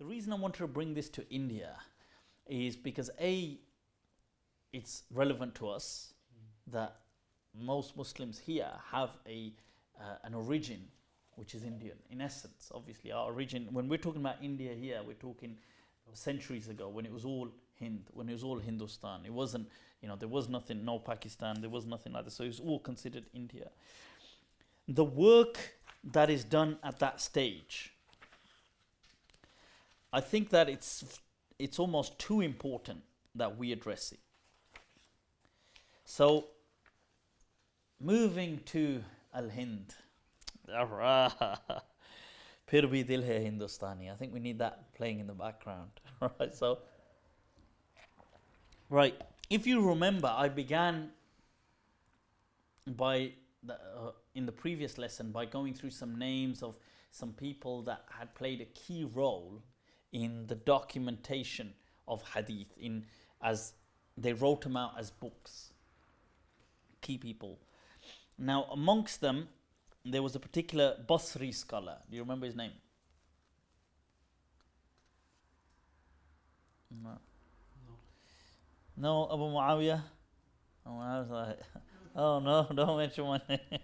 The reason I wanted to bring this to India is because A, it's relevant to us that most Muslims here have an origin which is Indian. In essence, obviously, our origin, when we're talking about India here, we're talking centuries ago when it was all Hind, when it was all Hindustan. It wasn't, there was nothing, no Pakistan, there was nothing like that. So it was all considered India. The work that is done at that stage, I think that it's almost too important that we address it. So, moving to Al-Hind. Phir bhi dil hai Hindustani. I think we need that playing in the background. Right, so, right. If you remember, I began in the previous lesson by going through some names of some people that had played a key role in the documentation of hadith, as they wrote them out as books. Key people. Now, amongst them, there was a particular Basri scholar. Do you remember his name? No, Abu Muawiyah? Oh no, don't mention my name.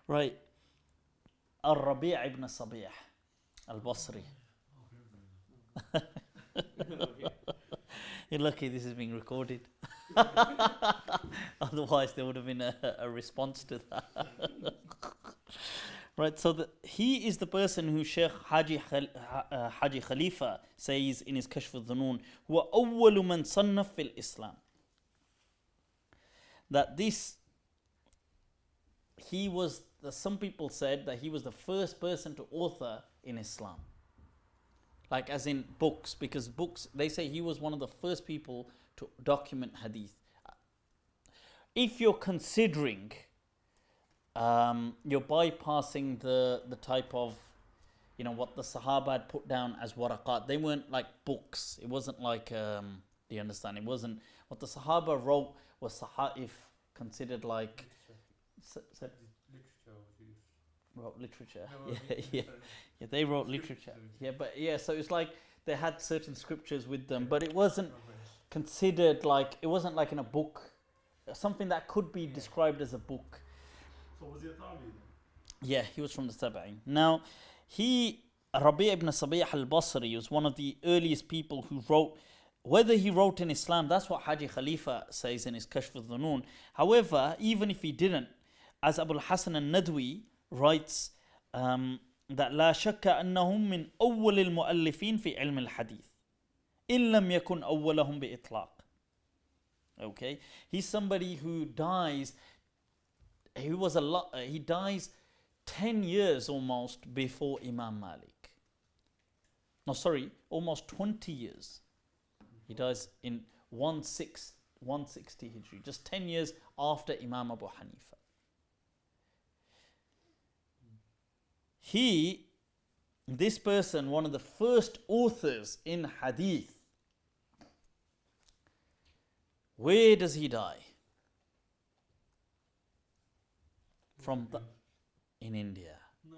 Right. Rabi ibn Sabih, al-Basri. You're lucky this is being recorded. Otherwise there would have been a response to that. Right, so he is the person who Sheikh Haji Khalifa says in his Kashf al-Dhunun, huwa awwalu man sannaf fil Islam. That some people said that he was the first person to author in Islam. Like as in books, because books, they say he was one of the first people to document hadith. If you're considering, you're bypassing the type of, what the Sahaba had put down as waraqat. They weren't like books. It wasn't like, do you understand? It wasn't, what the Sahaba wrote was sahaif, considered like, wrote literature. Yeah, they wrote literature. So it's like they had certain scriptures with them, but it wasn't considered like, it wasn't like in a book, something that could be described as a book. So was he a tabi'i? Yeah, he was from the Tabi'in. Now, Rabi ibn Sabih al-Basri was one of the earliest people who wrote. Whether he wrote in Islam, that's what Haji Khalifa says in his Kashf al-Dhunun. However, even if he didn't, as Abu al-Hasan al-Nadwi writes, that لا شك أنهم من أول المؤلفين في علم الحديث إن لم يكن أولهم بإطلاق. Okay, he's somebody who dies. He dies 10 years almost before Imam Malik. No, sorry, almost 20 years. He dies in 160 Hijri, just 10 years after Imam Abu Hanifa. This person, one of the first authors in hadith, where does he die? In India. No.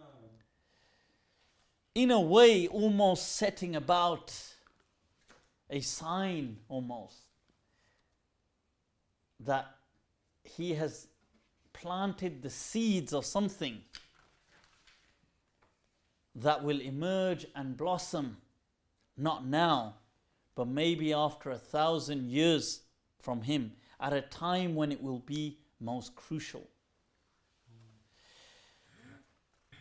In a way, almost setting about a sign almost that he has planted the seeds of something that will emerge and blossom, not now, but maybe after 1,000 years from him, at a time when it will be most crucial.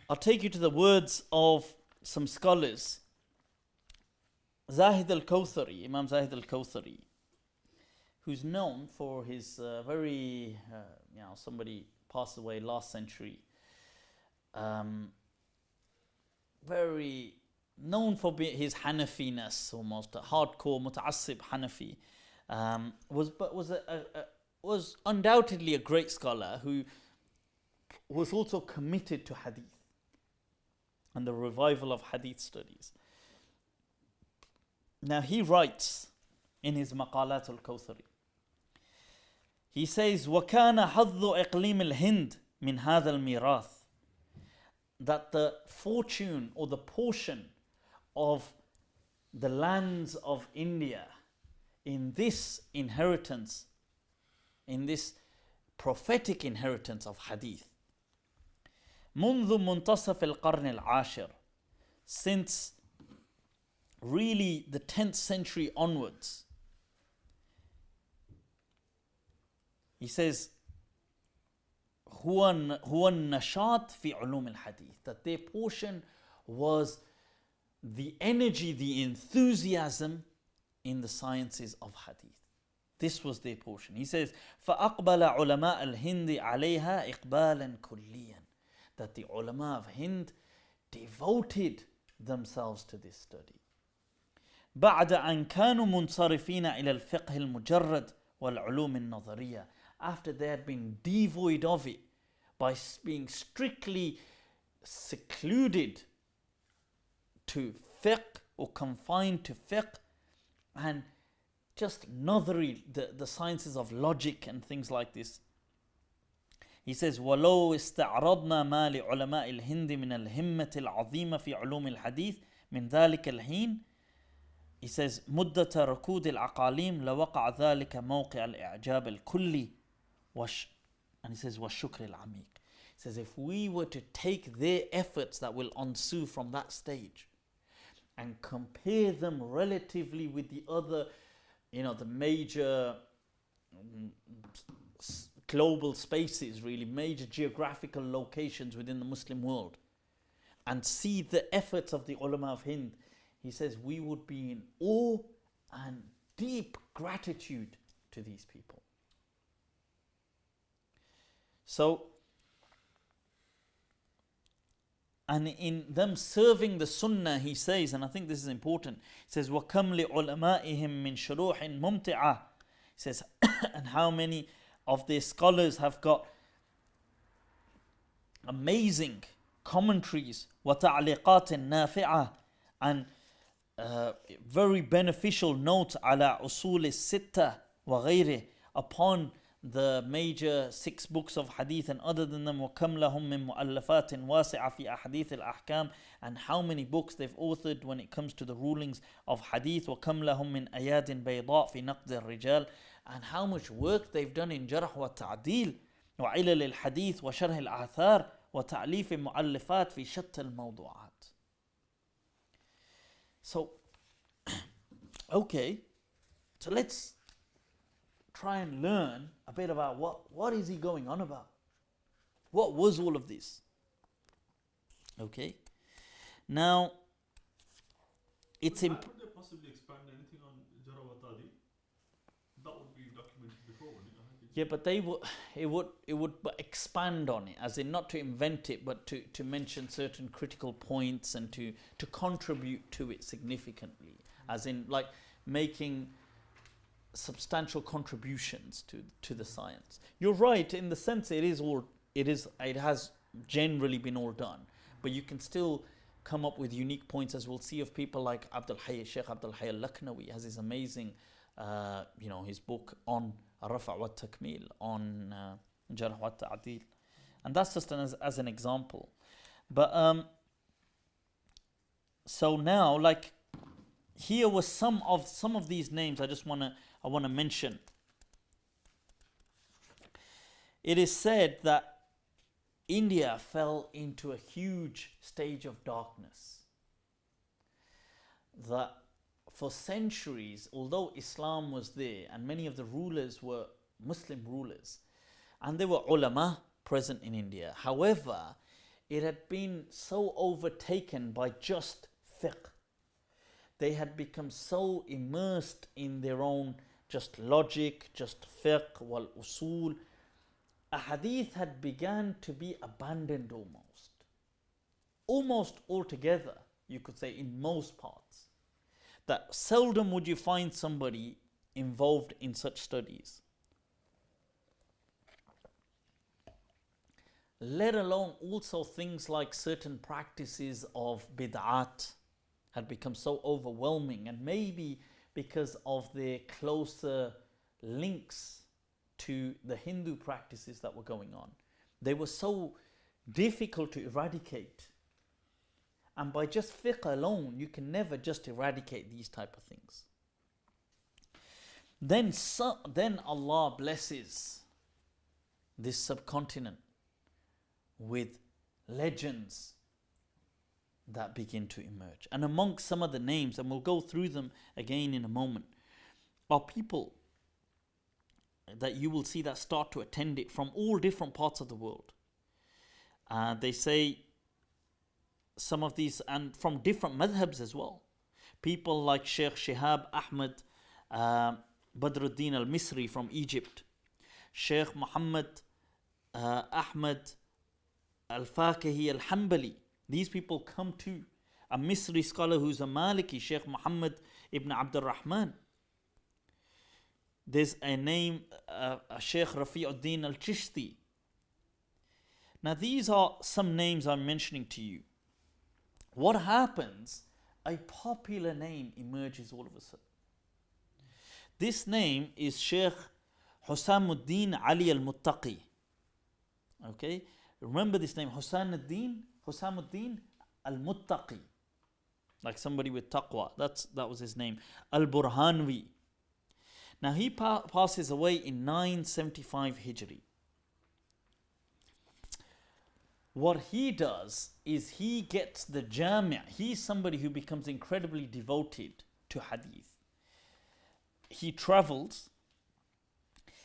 I'll take you to the words of some scholars. Zahid al Kawthari, Imam Zahid al Kawthari, who's known for his somebody passed away last century, very known for his Hanafiness, almost a hardcore muta'assib Hanafi, was undoubtedly a great scholar who was also committed to hadith and the revival of hadith studies. Now he writes in his Maqalat al-Kawthari, he says, وَكَانَ حَظُّ إِقْلِيمِ الْهِنْدِ مِنْ هَذَا الْمِيرَاثِ, that the fortune or the portion of the lands of India in this inheritance, in this prophetic inheritance of hadith. منذ منتصف القرن العاشر, since really the 10th century onwards. He says, هو النشاط في علوم الحديث, that their portion was the energy, the enthusiasm in the sciences of hadith. This was their portion. He says, فأقبل علماء الهند عليها إقبالا كليا, that the ulama of Hind devoted themselves to this study. بعد أن كانوا منصرفين إلى الفقه المجرد والعلوم النظرية, after they had been devoid of it by being strictly secluded to fiqh or confined to fiqh and just nadhari, the sciences of logic and things like this. He says, وَلَوْ اسْتَعْرَضْنَا مَا لِعُلَمَاءِ الْهِنْدِ مِنَ الْهِمَّةِ الْعَظِيمَةِ فِي عُلُومِ الْحَدِيثِ مِنْ ذَلِكَ الْحِينِ. He says, مُدَّةَ ركود العقاليم لوقع ذلك موقع الإعجاب الكلي and he says وَالشُّكْرِ العميق. He says, if we were to take their efforts that will ensue from that stage and compare them relatively with the other, the major global spaces, really major geographical locations within the Muslim world, and see the efforts of the ulama of Hind, he says we would be in awe and deep gratitude to these people. So, and in them serving the Sunnah, he says, and I think this is important, he says, وَكَمْ لِعُلَمَائِهِمْ مِنْ شُرُوحٍ مُمْتِعَةٍ. He says, and how many of their scholars have got amazing commentaries, وَتَعْلِقَاتٍ نَافِعَةٍ, and very beneficial notes على أصول الستة وغيره, upon the major 6 books of hadith and other than them. وَكَمْ لَهُم مِّن مُؤَلَّفَاتٍ وَاسِعَةٍ فِي أَحَادِيثِ الْأَحْكَامِ, and how many books they've authored when it comes to the rulings of hadith. وَكَمْ لَهُم مِّن أَيَادٍ بَيْضَاءٍ فِي نَقْدِ الرِّجَالِ, and how much work they've done in jarh wa ta'dil وعلل الحديث وشرح الآثار وتأليف المؤلفات في شتى الموضوعات. So, okay, so let's try and learn a bit about what is he going on about. What was all of this? Okay, now it's Could they possibly expand anything on Jarh wa Ta'dil? That would be documented before, wouldn't it? Yeah, but it would expand on it, as in not to invent it, but to mention certain critical points and to contribute to it significantly, as in like making substantial contributions to the science. You're right in the sense it has generally been all done, but you can still come up with unique points, as we'll see, of people like Sheikh Abdul-Haq Al-Laknawi has his amazing his book on Rafa' wa Takmil, on Jarh wa Ta'dil, and that's just as an example. But so now, like, here was some of these names I want to mention. It is said that India fell into a huge stage of darkness. That for centuries, although Islam was there and many of the rulers were Muslim rulers, and there were ulama present in India, however, it had been so overtaken by just fiqh. They had become so immersed in their own just logic, just fiqh, wal usul. A hadith had begun to be abandoned almost altogether, you could say, in most parts. That seldom would you find somebody involved in such studies, let alone also things like certain practices of bid'at had become so overwhelming, and maybe because of their closer links to the Hindu practices that were going on, they were so difficult to eradicate. And by just fiqh alone, you can never just eradicate these type of things. Then Allah blesses this subcontinent with legends that begin to emerge. And amongst some of the names, and we'll go through them again in a moment, are people that you will see that start to attend it from all different parts of the world. They say some of these, and from different madhabs as well. People like Sheikh Shihab Ahmad Badruddin al-Misri from Egypt, Sheikh Muhammad Ahmad al-Faqihi al-Hanbali. These people come to a Misri scholar who's a Maliki, Sheikh Muhammad ibn Abdul-Rahman. There's a name, Sheikh Rafi'uddin al-Chishti. Now these are some names I'm mentioning to you. What happens? A popular name emerges all of a sudden. This name is Sheikh Husamuddin Ali al-Muttaqi. Okay, remember this name, Husamuddin al-Muttaqi, like somebody with taqwa. That was his name. Al-Burhanwi. Now he passes away in 975 Hijri. What he does is he gets the Jaami'. He's somebody who becomes incredibly devoted to Hadith. He travels.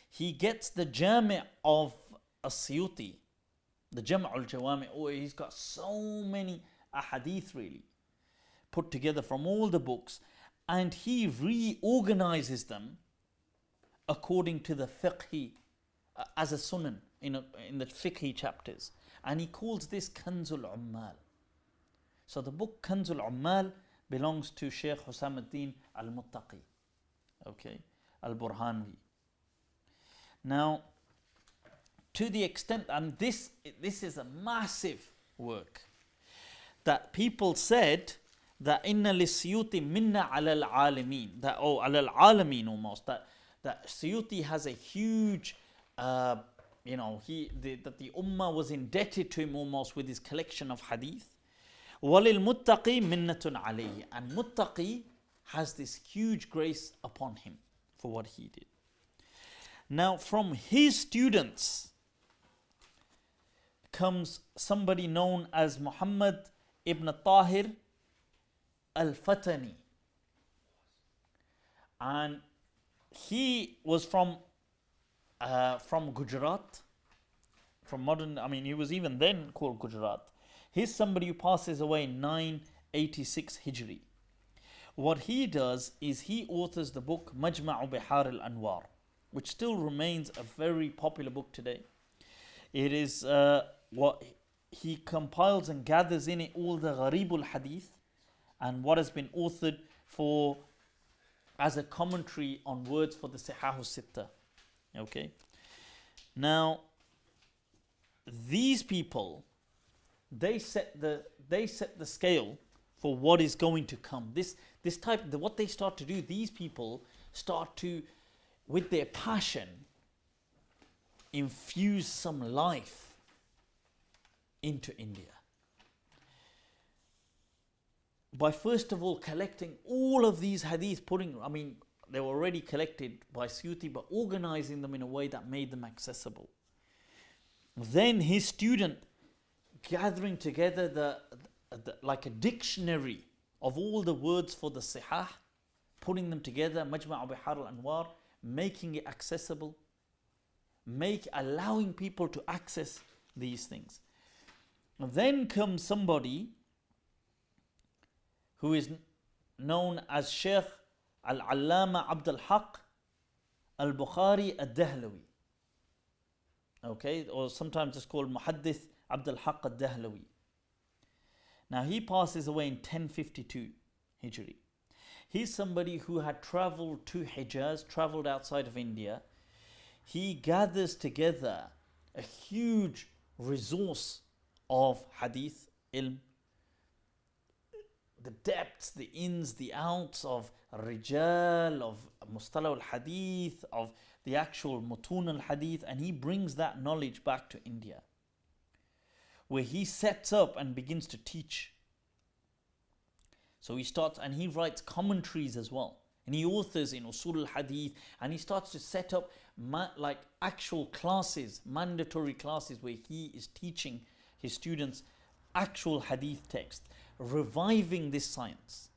He gets the Jaami' of al-Suyuti, the Jam' al-Jawami'. Oh, he's got so many ahadith really put together from all the books, and he reorganizes them according to the fiqh as a sunan in the fiqh chapters, and he calls this Kanzul Ummal. So the book Kanzul Ummal belongs to Sheikh Husamuddin al-Muttaqi, okay, al-Burhanwi. Now, to the extent, and this is a massive work, that people said that inna lis-Suyuti minna ala al-alamin, that ala al-alamin almost, that Suyuti has a huge, that the ummah was indebted to him almost with his collection of hadith. Walil-Muttaqi minnatun alayhi, and Muttaqi has this huge grace upon him for what he did. Now from his students comes somebody known as Muhammad ibn Tahir Al-Fatani, and he was from Gujarat, from modern, he was even then called Gujarat. He's somebody who passes away in 986 Hijri. What he does is he authors the book Majma bihar al-Anwar, which still remains a very popular book today. It is what he compiles and gathers in it all the Gharib al-Hadith and what has been authored for as a commentary on words for the Sahih al-Sittah. Okay. Now, these people, they set the scale for what is going to come. What they start to do, these people start to, with their passion, infuse some life into India. By first of all collecting all of these hadith, they were already collected by Suyuti, but organizing them in a way that made them accessible. Then his student gathering together like a dictionary of all the words for the Sihah, putting them together, Majma' bihar al-Anwar, making it accessible, allowing people to access these things. Then comes somebody who is known as Sheikh al-Allama Abdul-Haq Dehlawi. Okay, or sometimes it's called Muhaddith Abdul-Haq Dehlawi. Now he passes away in 1052 Hijri. He's somebody who had traveled to Hijaz, traveled outside of India. He gathers together a huge resource of hadith ilm, the depths, the ins, the outs of rijal, of mustalah al-hadith, of the actual mutun al-hadith, and he brings that knowledge back to India, where he sets up and begins to teach So he starts, and he writes commentaries as well. And he authors in Usul al-Hadith, and he starts to set up like actual classes, mandatory classes, where he is teaching his students actual Hadith text, reviving this science.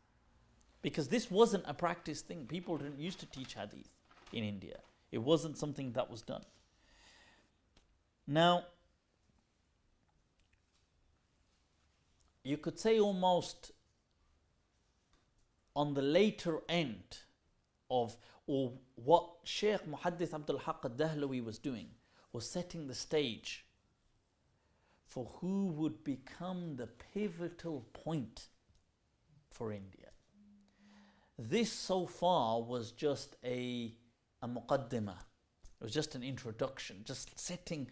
Because this wasn't a practice thing. People didn't used to teach Hadith in India. It wasn't something that was done. Now, you could say almost on the later end of, or what Sheikh Muhaddith Abdul-Haq Dehlawi was doing, was setting the stage for who would become the pivotal point for India. This so far was just a muqaddimah. It was just an introduction, just setting.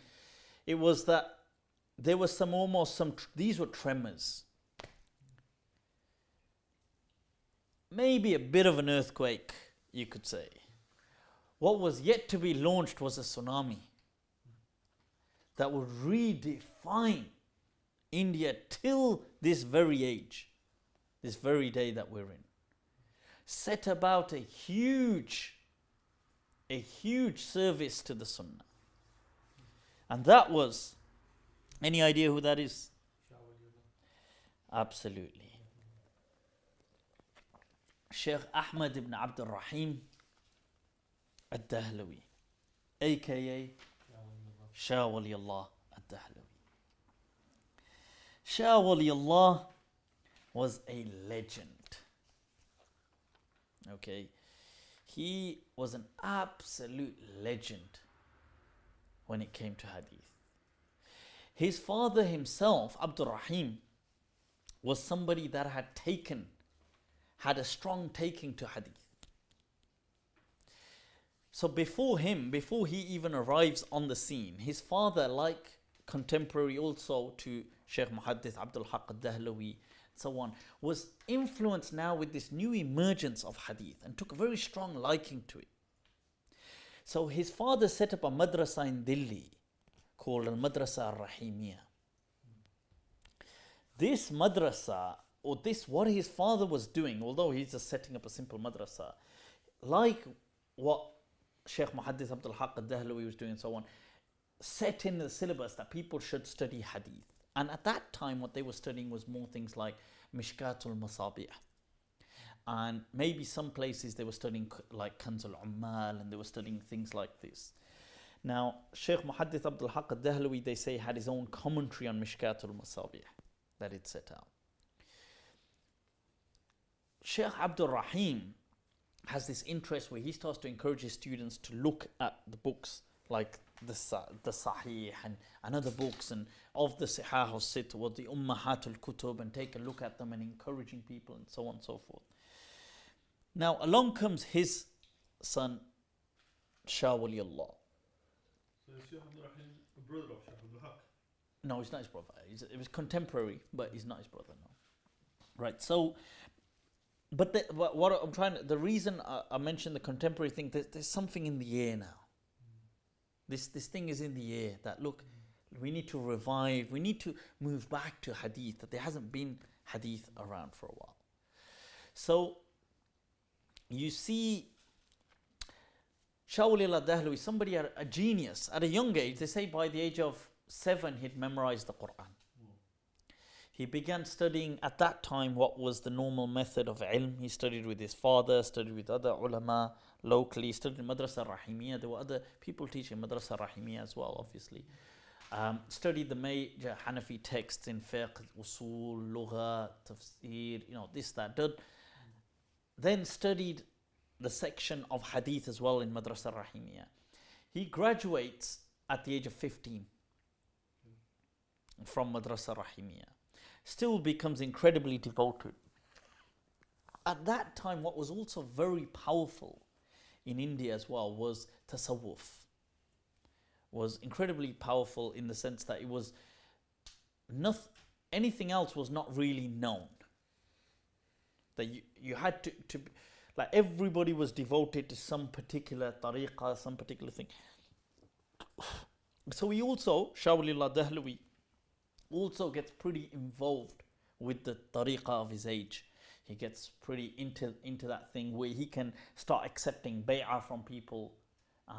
It was that there was these were tremors. Maybe a bit of an earthquake, you could say. What was yet to be launched was a tsunami that would redefine India till this very age, this very day that we're in. Set about a huge service to the Sunnah. And that was, any idea who that is? Shah Waliullah. Absolutely. Sheikh Ahmad ibn Abdul-Rahim ad-Dihlawi, a.k.a. Shah Waliullah Dehlawi. Shah Waliullah was a legend. Okay, he was an absolute legend when it came to Hadith. His father himself, Abdul-Rahim, was somebody that had a strong taking to Hadith. So before he even arrives on the scene, his father, like contemporary also to Sheikh Muhaddith Abdul-Haq Dehlawi, so on, was influenced now with this new emergence of Hadith and took a very strong liking to it. So his father set up a madrasa in Delhi called al-Madrasa ar-Raḥīm. This madrasa, or this, what his father was doing, although he's just setting up a simple madrasa, like what Sheikh Muhaddith Abdul-Haq Dehlawi was doing and so on, set in the syllabus that people should study Hadith. And at that time, what they were studying was more things like Mishkatul Masabih. And maybe some places they were studying like Kanz al-Ummal, and they were studying things like this. Now, Sheikh Muhaddith Abdul-Haq Dehlawi, they say, had his own commentary on Mishkatul Masabih that it set out. Sheikh Abdul-Rahim has this interest where he starts to encourage his students to look at the books like the Sahih and other books, and of the Sihah al-Sittah or the Ummahat al-Kutub, and take a look at them and encouraging people and so on and so forth. Now along comes his son Shah Waliullah. So Sheikh Abdul-Rahim, a brother of Sheikh Abdul-Haq? No, he's not his brother. It was contemporary, but he's not his brother, no. Right, so but what I'm trying to, the reason I mentioned the contemporary thing, there's something in the air now. This thing is in the air that, look, we need to revive, we need to move back to Hadith, that there hasn't been Hadith around for a while. So you see Shah Waliullah Dehlawi, somebody, a genius, at a young age. They say by the age of 7 he'd memorized the Quran. He began studying at that time what was the normal method of ilm. He studied with his father, studied with other ulama locally, studied in Madrasa Rahimiyya. There were other people teaching Madrasa Rahimiyya as well, obviously. Studied the major Hanafi texts in fiqh, usul, lugha, tafsir, this, that. Then studied the section of hadith as well in Madrasa Rahimiyya. He graduates at the age of 15 from Madrasa Rahimiyya. Still becomes incredibly devoted. At that time, what was also very powerful in India as well was tasawwuf. Was incredibly powerful in the sense that it was anything else was not really known. That you had to like, everybody was devoted to some particular tariqah, some particular thing. So he also, Shah Waliullah Dehlawi, also gets pretty involved with the tariqah of his age. he gets pretty into that thing where he can start accepting bay'ah from people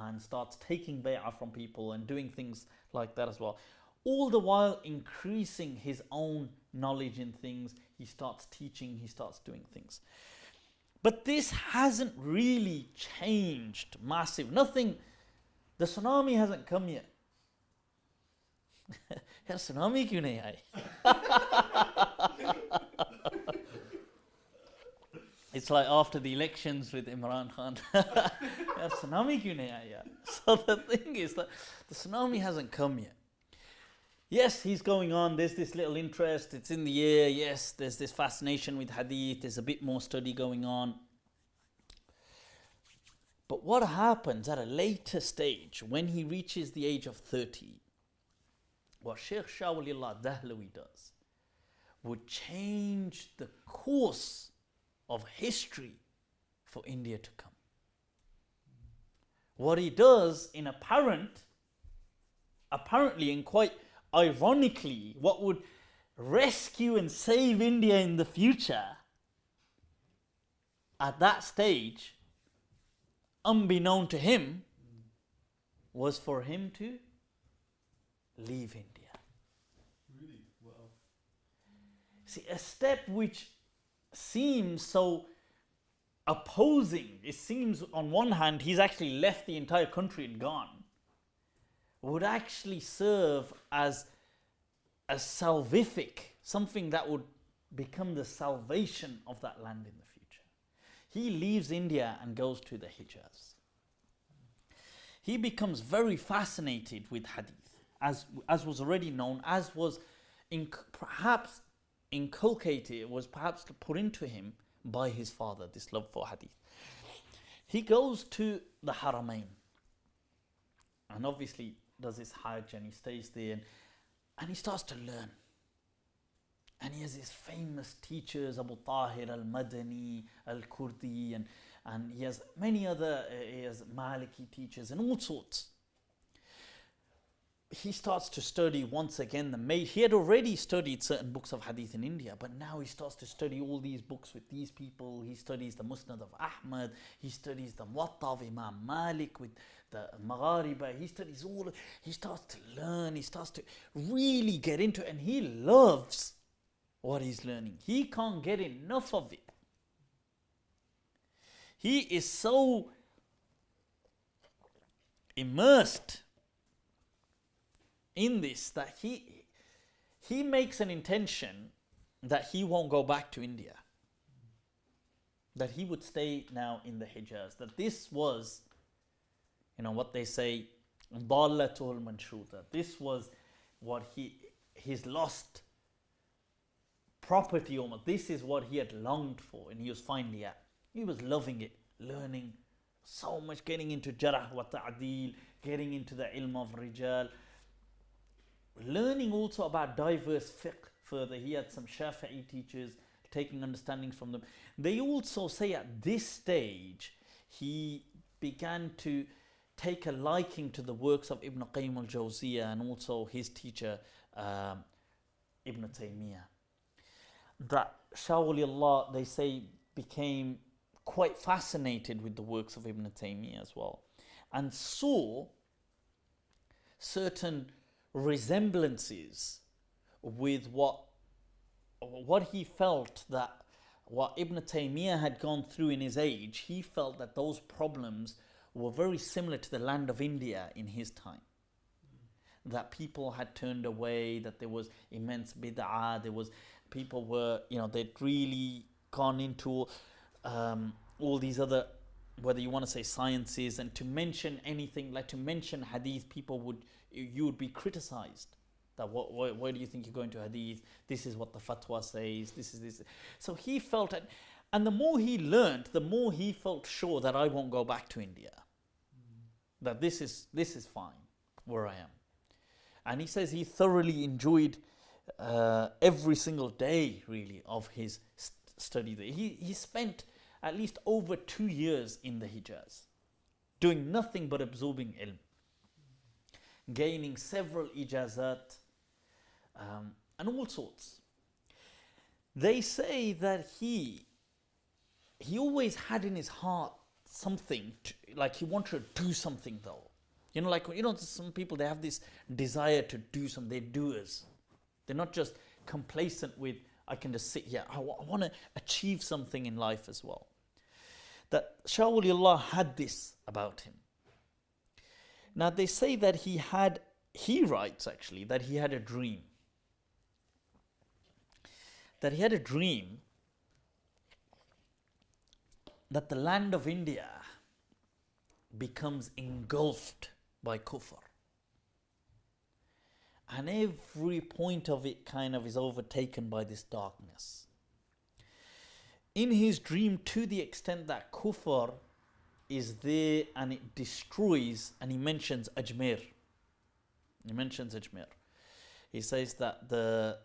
and starts taking bay'ah from people and doing things like that as well. All the while increasing his own knowledge in things. He starts teaching, he starts doing things. But this hasn't really changed massive. Nothing, the tsunami hasn't come yet. यार tsunami क्यों नहीं आई? It's like after the elections with Imran Khan. यार tsunami क्यों नहीं आई यार? So the thing is that the tsunami hasn't come yet. Yes, he's going on, there's this little interest, it's in the air, yes, there's this fascination with hadith, there's a bit more study going on. But what happens at a later stage, when he reaches the age of 30, what Sheikh Shah Waliullah Dehlawi does would change the course of history for India to come. What he does in apparently and quite ironically, what would rescue and save India in the future, at that stage, unbeknown to him, was for him to leave India. Really? Wow. See, a step which seems so opposing, it seems on one hand he's actually left the entire country and gone, would actually serve as a salvific, something that would become the salvation of that land in the future. He leaves India and goes to the Hijaz. He becomes very fascinated with hadith, as was already known, as was perhaps inculcated, was perhaps put into him by his father, this love for hadith. He goes to the Haramain and obviously does his Hajj and he stays there and he starts to learn. And he has his famous teachers, Abu Tahir al-Madani, al-Kurdi, and he has many other, he has Maliki teachers and all sorts. He starts to study once again he had already studied certain books of hadith in India, but now he starts to study all these books with these people. He studies the Musnad of Ahmad, he studies the Muwatta of Imam Malik with the Maghariba, he starts to learn, he starts to really get into it, and he loves what he's learning. He can't get enough of it. He is so immersed in this that he makes an intention that he won't go back to India, that he would stay now in the Hijaz, that this was, what they say, Dallatul Manshuta. This was what his lost property almost. This is what he had longed for and he was finally at. He was loving it, learning so much, getting into Jarh wa Ta'dil, getting into the ilm of Rijal, learning also about diverse fiqh further. He had some Shafi'i teachers, taking understandings from them. They also say at this stage, he began to take a liking to the works of Ibn Qayyim al-Jawziyah and also his teacher, Ibn Taymiyyah. That Shah Waliullah, they say, became quite fascinated with the works of Ibn Taymiyyah as well, and saw certain resemblances with what he felt, that what Ibn Taymiyyah had gone through in his age. He felt that those problems were very similar to the land of India in his time. That people had turned away, that there was immense bid'ah, people were, they'd really gone into all these other, whether you want to say sciences, and to mention anything, like to mention hadith, you would be criticized. That why do you think you're going to hadith? This is what the fatwa says, this is this. So he felt it, and the more he learned, the more he felt sure that I won't go back to India. That this is fine where I am. And he says he thoroughly enjoyed every single day, really, of his study there. He spent at least over 2 years in the Hijaz, doing nothing but absorbing ilm, gaining several ijazat, and all sorts. They say that he he always had in his heart something, like he wanted to do something though. You know, like, you know, some people, they have this desire to do something, they're doers. They're not just complacent with, I can just sit here. I want to achieve something in life as well. That Shah Waliullah had this about him. Now they say that he writes actually, that he had a dream. That he had a dream that the land of India becomes engulfed by kufr. And every point of it kind of is overtaken by this darkness. In his dream, to the extent that kufr is there and it destroys, and he mentions Ajmer. He mentions Ajmer. He says that the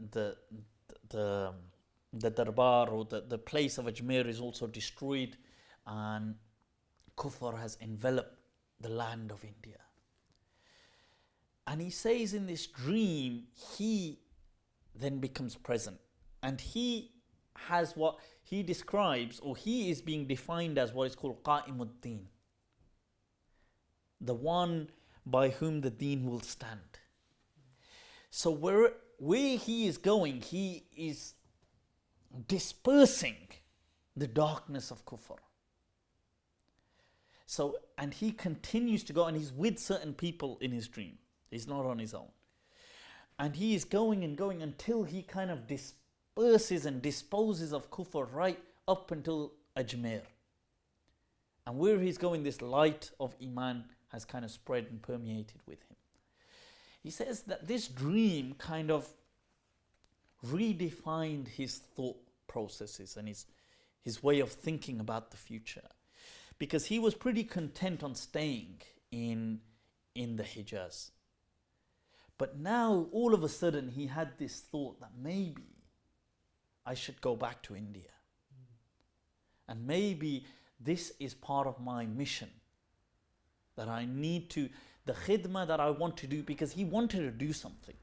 darbar, or the place of Ajmer, is also destroyed, and kufr has enveloped the land of India. And he says in this dream, he then becomes present. And he has what he describes, or he is being defined as what is called Qa'imuddin, the one by whom the deen will stand. So where he is going, he is dispersing the darkness of kufr. So, and he continues to go, and he's with certain people in his dream. He's not on his own. And he is going and going until he kind of disperses and disposes of kufr right up until Ajmer. And where he's going, this light of Iman has kind of spread and permeated with him. He says that this dream kind of redefined his thought processes and his way of thinking about the future. Because he was pretty content on staying in the Hijaz. But now, all of a sudden, he had this thought that maybe I should go back to India. And maybe this is part of my mission. That I need to, the khidmah that I want to do, because he wanted to do something.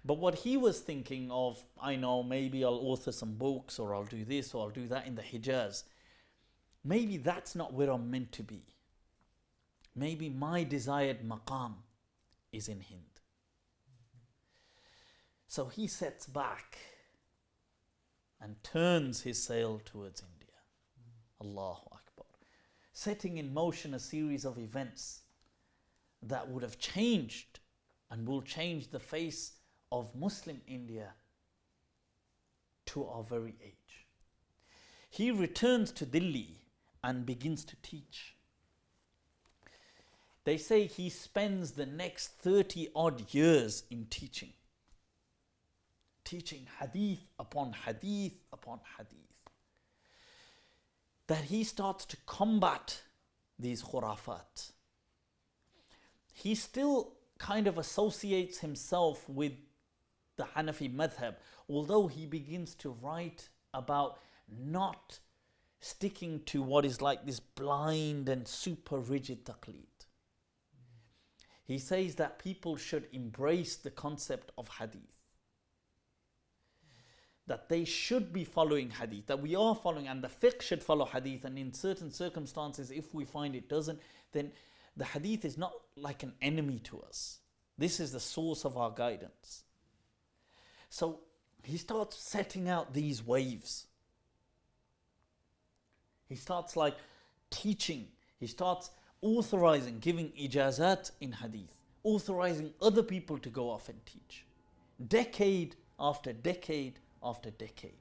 But what he was thinking of, I know, maybe I'll author some books, or I'll do this, or I'll do that in the Hijaz. Maybe that's not where I'm meant to be. Maybe my desired maqam is in Hind. So he sets back and turns his sail towards India. Allahu Akbar. Setting in motion a series of events that would have changed and will change the face of Muslim India to our very age. He returns to Delhi and begins to teach. They say he spends the next 30 odd years in teaching. Teaching hadith upon hadith upon hadith. That he starts to combat these khurafat. He still kind of associates himself with the Hanafi madhab, although he begins to write about not sticking to what is like this blind and super rigid taqleed. He says that people should embrace the concept of hadith. That they should be following hadith, that we are following, and the fiqh should follow hadith, and in certain circumstances, if we find it doesn't, then the hadith is not like an enemy to us. This is the source of our guidance. So he starts setting out these waves. He starts like teaching. He starts authorizing, giving ijazat in hadith, authorizing other people to go off and teach. Decade after decade after decade.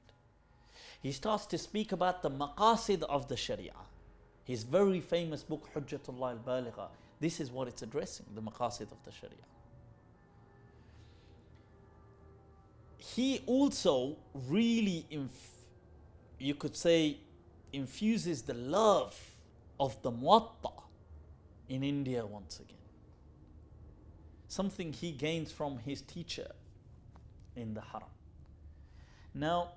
He starts to speak about the maqasid of the Sharia. His very famous book, Hujjatullah al-Baligha, this is what it's addressing, the maqasid of the Sharia. He also really, you could say, infuses the love of the Muwatta in India once again. Something he gains from his teacher in the Haram. Now,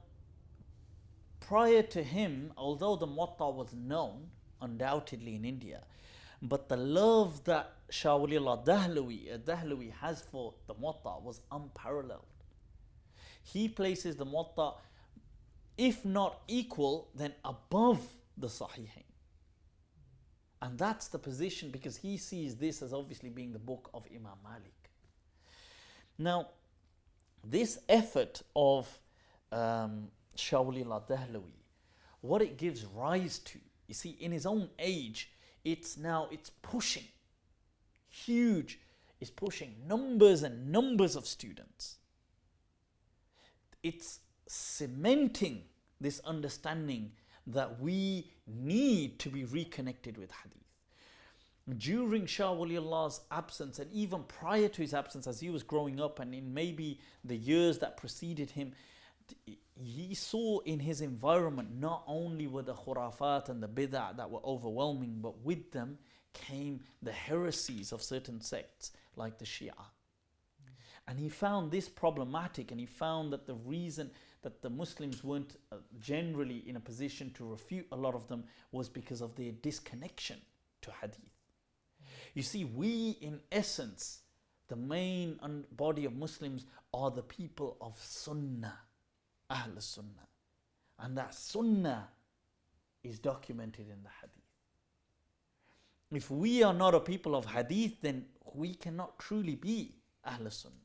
prior to him, although the Muwatta was known undoubtedly in India, but the love that Shah Waliullah Dehlawi has for the Muwatta was unparalleled. He places the Muwatta if not equal, then above the Sahihain. And that's the position, because he sees this as obviously being the book of Imam Malik. Now, this effort of Shah Waliullah Dehlawi, what it gives rise to, you see, in his own age, it's pushing huge, it's pushing numbers and numbers of students. It's cementing this understanding that we need to be reconnected with hadith. During Shah Waliullah's absence, and even prior to his absence, as he was growing up, and in maybe the years that preceded him, he saw in his environment not only were the khurafat and the bid'ah that were overwhelming, but with them came the heresies of certain sects like the Shia. And he found this problematic, and he found that the reason that the Muslims weren't generally in a position to refute a lot of them was because of their disconnection to hadith. You see, we in essence, the main body of Muslims are the people of Sunnah, Ahul Sunnah. And that Sunnah is documented in the hadith. If we are not a people of hadith, then we cannot truly be Ahl Sunnah.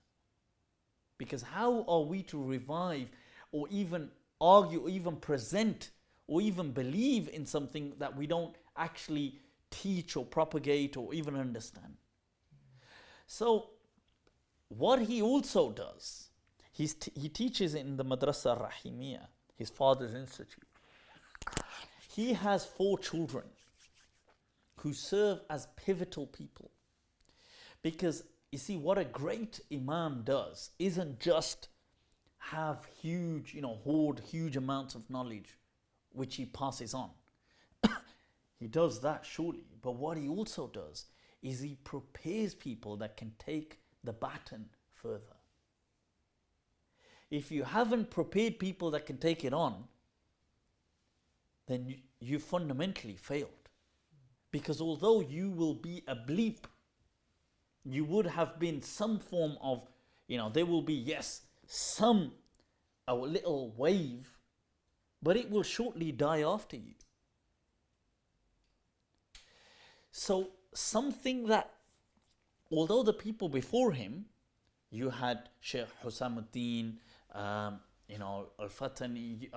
Because how are we to revive or even argue or even present or even believe in something that we don't actually teach or propagate or even understand? So what he also does, he teaches in the Madrasa ar-Raḥīmiyya, his father's institute. He has 4 children who serve as pivotal people. Because you see, what a great Imam does isn't just have huge, hoard huge amounts of knowledge which he passes on. He does that surely, but what he also does is he prepares people that can take the baton further. If you haven't prepared people that can take it on, then you fundamentally failed. Because although you will be a bleep, you would have been some form of, there will be, yes, a little wave, but it will shortly die after you. So something that, although the people before him, you had Sheikh Husam al-Fatani,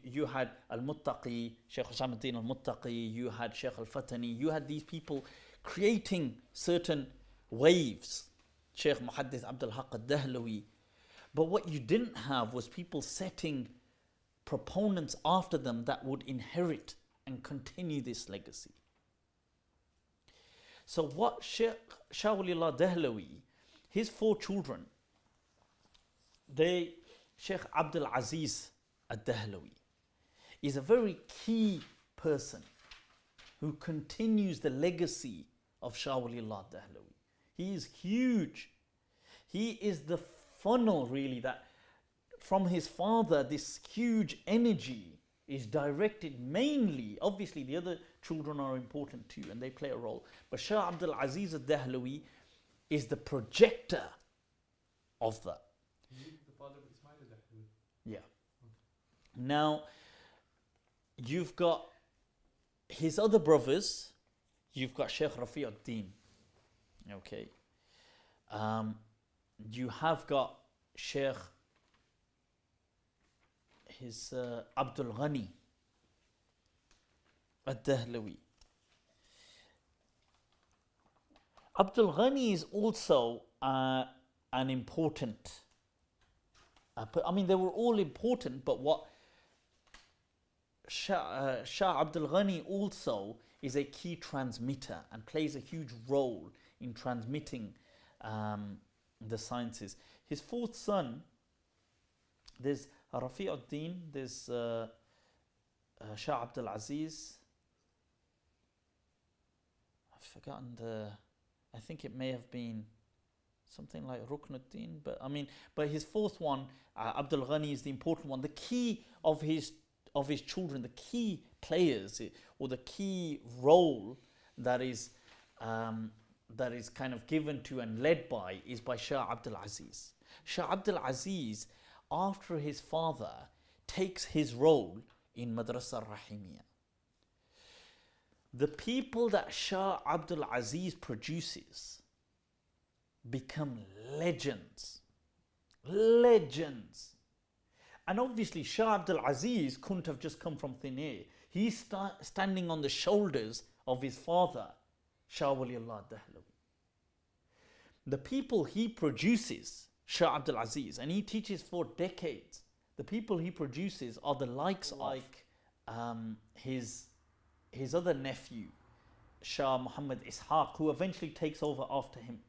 you had al-Muttaqi, Sheikh Husam al-Muttaqi, you had Sheikh al-Fatani, you had these people creating certain waves, Sheikh Muhaddith Abdul-Haq Dehlawi. But what you didn't have was people setting proponents after them that would inherit and continue this legacy. So what Shah Waliullah Dehlawi, his 4 children, Sheikh Abudlaziz Dehlawi is a very key person who continues the legacy of Shah Waliullah Dehlawi. He is huge. He is the funnel, really, that from his father, this huge energy is directed mainly, obviously the other children are important too and they play a role, but Shah Abudlaziz Dehlawi is the projector of that. The father of Ismail Dehlawi. Yeah. Now, you've got his other brothers, you've got Sheikh Rabi ad-Din. Okay. You have got Sheikh Abdul Ghani ad-Dehlawi. Abdul Ghani is also an important. They were all important, but what Shah Abdul Ghani also is a key transmitter and plays a huge role in transmitting the sciences. His 4th son, there's Rabi ad-Din, there's Shah Abudlaziz. I've forgotten I think it may have been something like Rukn ad-Din, but his 4th one, Abdul Ghani, is the important one. The key of his children, the key players or the key role that is kind of given to and led by is by Shah Abudlaziz. Shah Abudlaziz, after his father, takes his role in Madrasa al-Rahimiyya. The people that Shah Abdul-Aziz produces become legends. Legends. And obviously Shah Abdul-Aziz couldn't have just come from thin air. He's standing on the shoulders of his father, Shah Waliullah Dehlawi. The people he produces, Shah Abdul-Aziz, and he teaches for decades, the people he produces are the likes like his other nephew, Shah Muhammad Ishaq, who eventually takes over after him.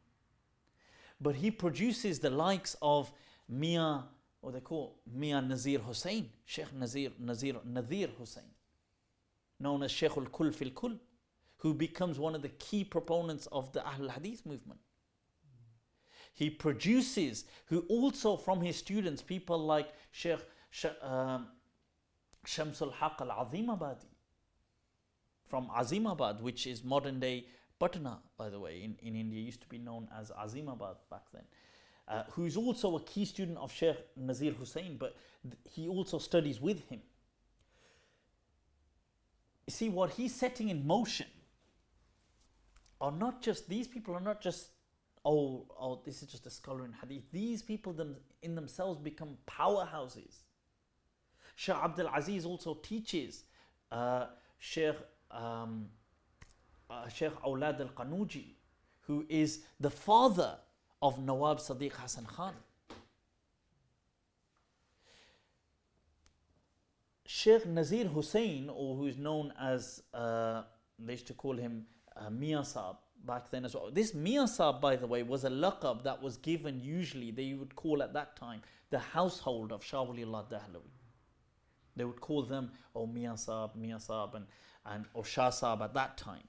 But he produces the likes of Mia, what they call Mia Nazir Hussain, Sheikh Nazir Hussain, known as Sheikh al-Kul fil Kul, who becomes one of the key proponents of the Ahl Hadith movement. He produces, who also from his students, people like Sheikh Shamsul Haq al-Azimabadi from Azimabad, which is modern day Patna, by the way, in India, used to be known as Azimabad back then, who is also a key student of Sheikh Nazir Hussain, but he also studies with him. You see, what he's setting in motion are not just, these people are not just, oh, this is just a scholar in hadith. These people in themselves become powerhouses. Shah Abdul-Aziz also teaches Sheikh Awlad al-Qanuji, who is the father of Nawab Sadiq Hasan Khan. Sheikh Nazir Hussain, or who is known as, they used to call him Mia Saab back then as well. This Mia Saab, by the way, was a laqab that was given, usually they would call at that time the household of Shah Waliullah Dehlawi. They would call them, Mia Saab, and or Shah Saab at that time.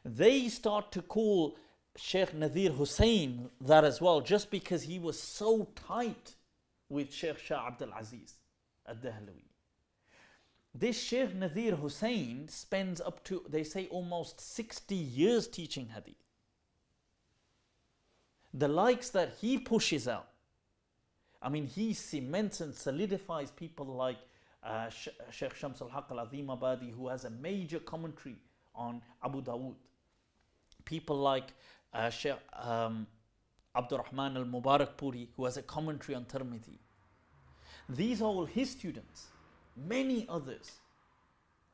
They start to call Sheikh Nazir Hussain that as well, just because he was so tight with Sheikh Shah Abdul-Aziz Dehlawi. This Sheikh Nazir Hussain spends up to, they say, almost 60 years teaching hadith. The likes that he pushes out, I mean, he cements and solidifies people like Sheikh Shams al-Haq al-Azimabadi, who has a major commentary on Abu Dawood. People like Sheikh Abdurrahman al-Mubarakpuri, who has a commentary on Tirmidhi. These are all his students. Many others,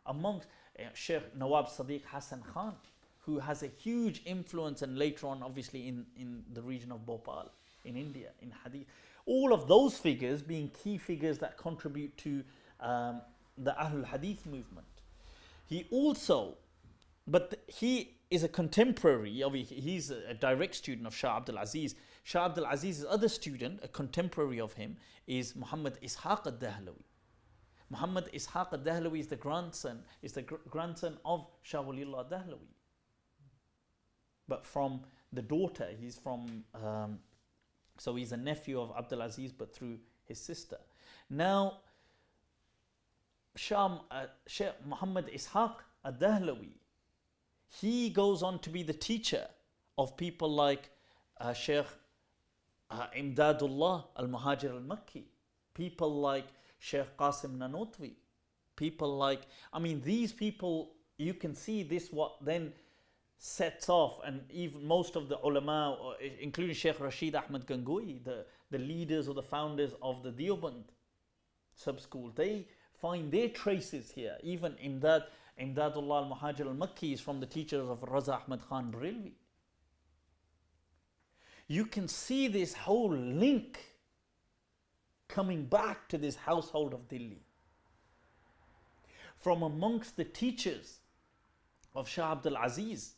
amongst Sheikh Nawab Sadiq Hasan Khan, who has a huge influence, and later on obviously in the region of Bhopal in India, in hadith. All of those figures being key figures that contribute to the Ahlul Hadith movement. He also, but he is a contemporary, he's a direct student of Shah Abdul-Aziz. Shah Abdul-Aziz's other student, a contemporary of him, is Muhammad Ishaq Dehlawi. Muhammad Ishaq Dehlawi is the grandson of Shah Waliullah Dehlawi. But from the daughter, he's from, so he's a nephew of Abdul-Aziz, but through his sister. Now, Sheikh Muhammad Ishaq Dehlawi, he goes on to be the teacher of people like Sheikh Imdadullah al-Muhajir al-Makki, people like Sheikh Qasim Nanotwi, people like, I mean, these people, you can see this what then sets off, and even most of the ulama, including Sheikh Rashid Ahmad Gangohi, the leaders or the founders of the Deoband sub-school, they find their traces here. Even Imdadullah al-Muhajir al-Makki is from the teachers of Raza Ahmad Khan Barelwi. You can see this whole link coming back to this household of Delhi. From amongst the teachers of Shah Abdul-Aziz,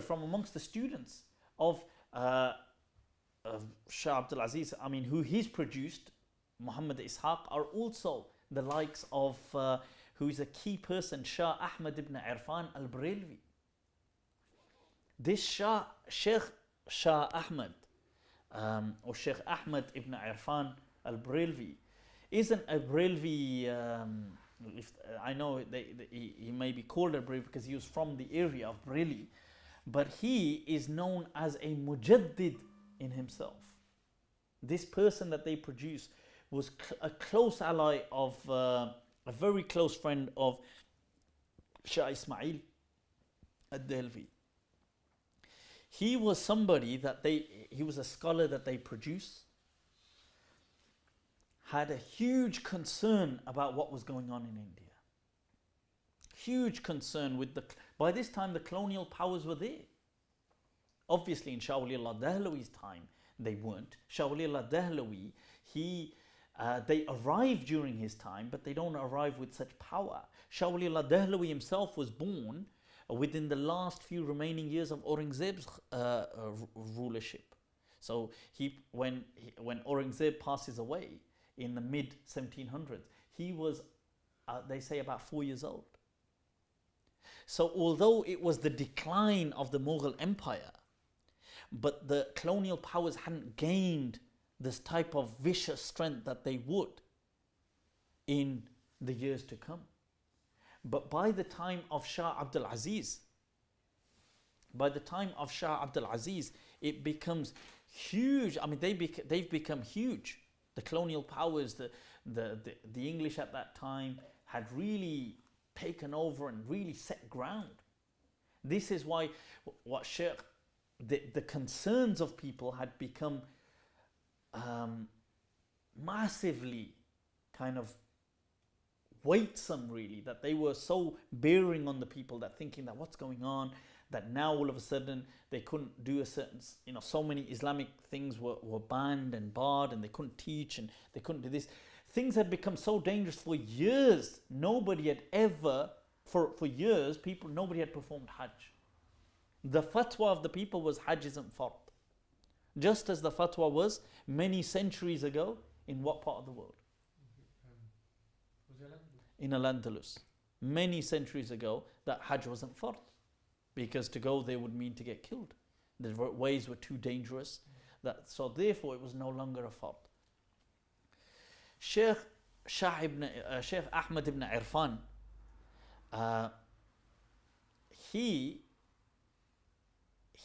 from amongst the students of Shah Abdul-Aziz, I mean, who he's produced, Muhammad Ishaq, are also the likes of, who is a key person, Shah Ahmad ibn Irfan al-Barelwi. This Sheikh Shah Ahmad, or Sheikh Ahmad ibn Irfan al-Barelwi, isn't a Barelwi, I know he may be called a Barelwi because he was from the area of Barelwi, but he is known as a mujaddid in himself. This person that they produce, was a close ally of, a very close friend of Shah Ismail ad-Dehlawī. He was somebody that he was a scholar that they produced, had a huge concern about what was going on in India. Huge concern with by this time the colonial powers were there. Obviously in Shah Waliullah Dehlawi's time they weren't. Shah Waliullah Dehlawi, they arrived during his time, but they don't arrive with such power. Shah Waliullah Dehlawi himself was born within the last few remaining years of Aurangzeb's rulership. So when Aurangzeb passes away in the mid 1700s, he was, they say, about 4 years old. So although it was the decline of the Mughal Empire, but the colonial powers hadn't gained this type of vicious strength that they would in the years to come. But by the time of Shah Abdul-Aziz, it becomes huge. I mean, they've become huge. The colonial powers, the English at that time had really taken over and really set ground. This is why the concerns of people had become massively kind of weightsome, really, that they were so bearing on the people, that thinking that what's going on, that now all of a sudden they couldn't do a certain, so many Islamic things were banned and barred, and they couldn't teach and they couldn't do this. Things had become so dangerous for years. Nobody had ever, for years, nobody had performed Hajj. The fatwa of the people was Hajj isn't fard. Just as the fatwa was many centuries ago in what part of the world? In Al-Andalus. Many centuries ago, that Hajj wasn't fard. Because to go there would mean to get killed. The ways were too dangerous. So therefore it was no longer a fard. Sheikh Ahmad ibn Irfan,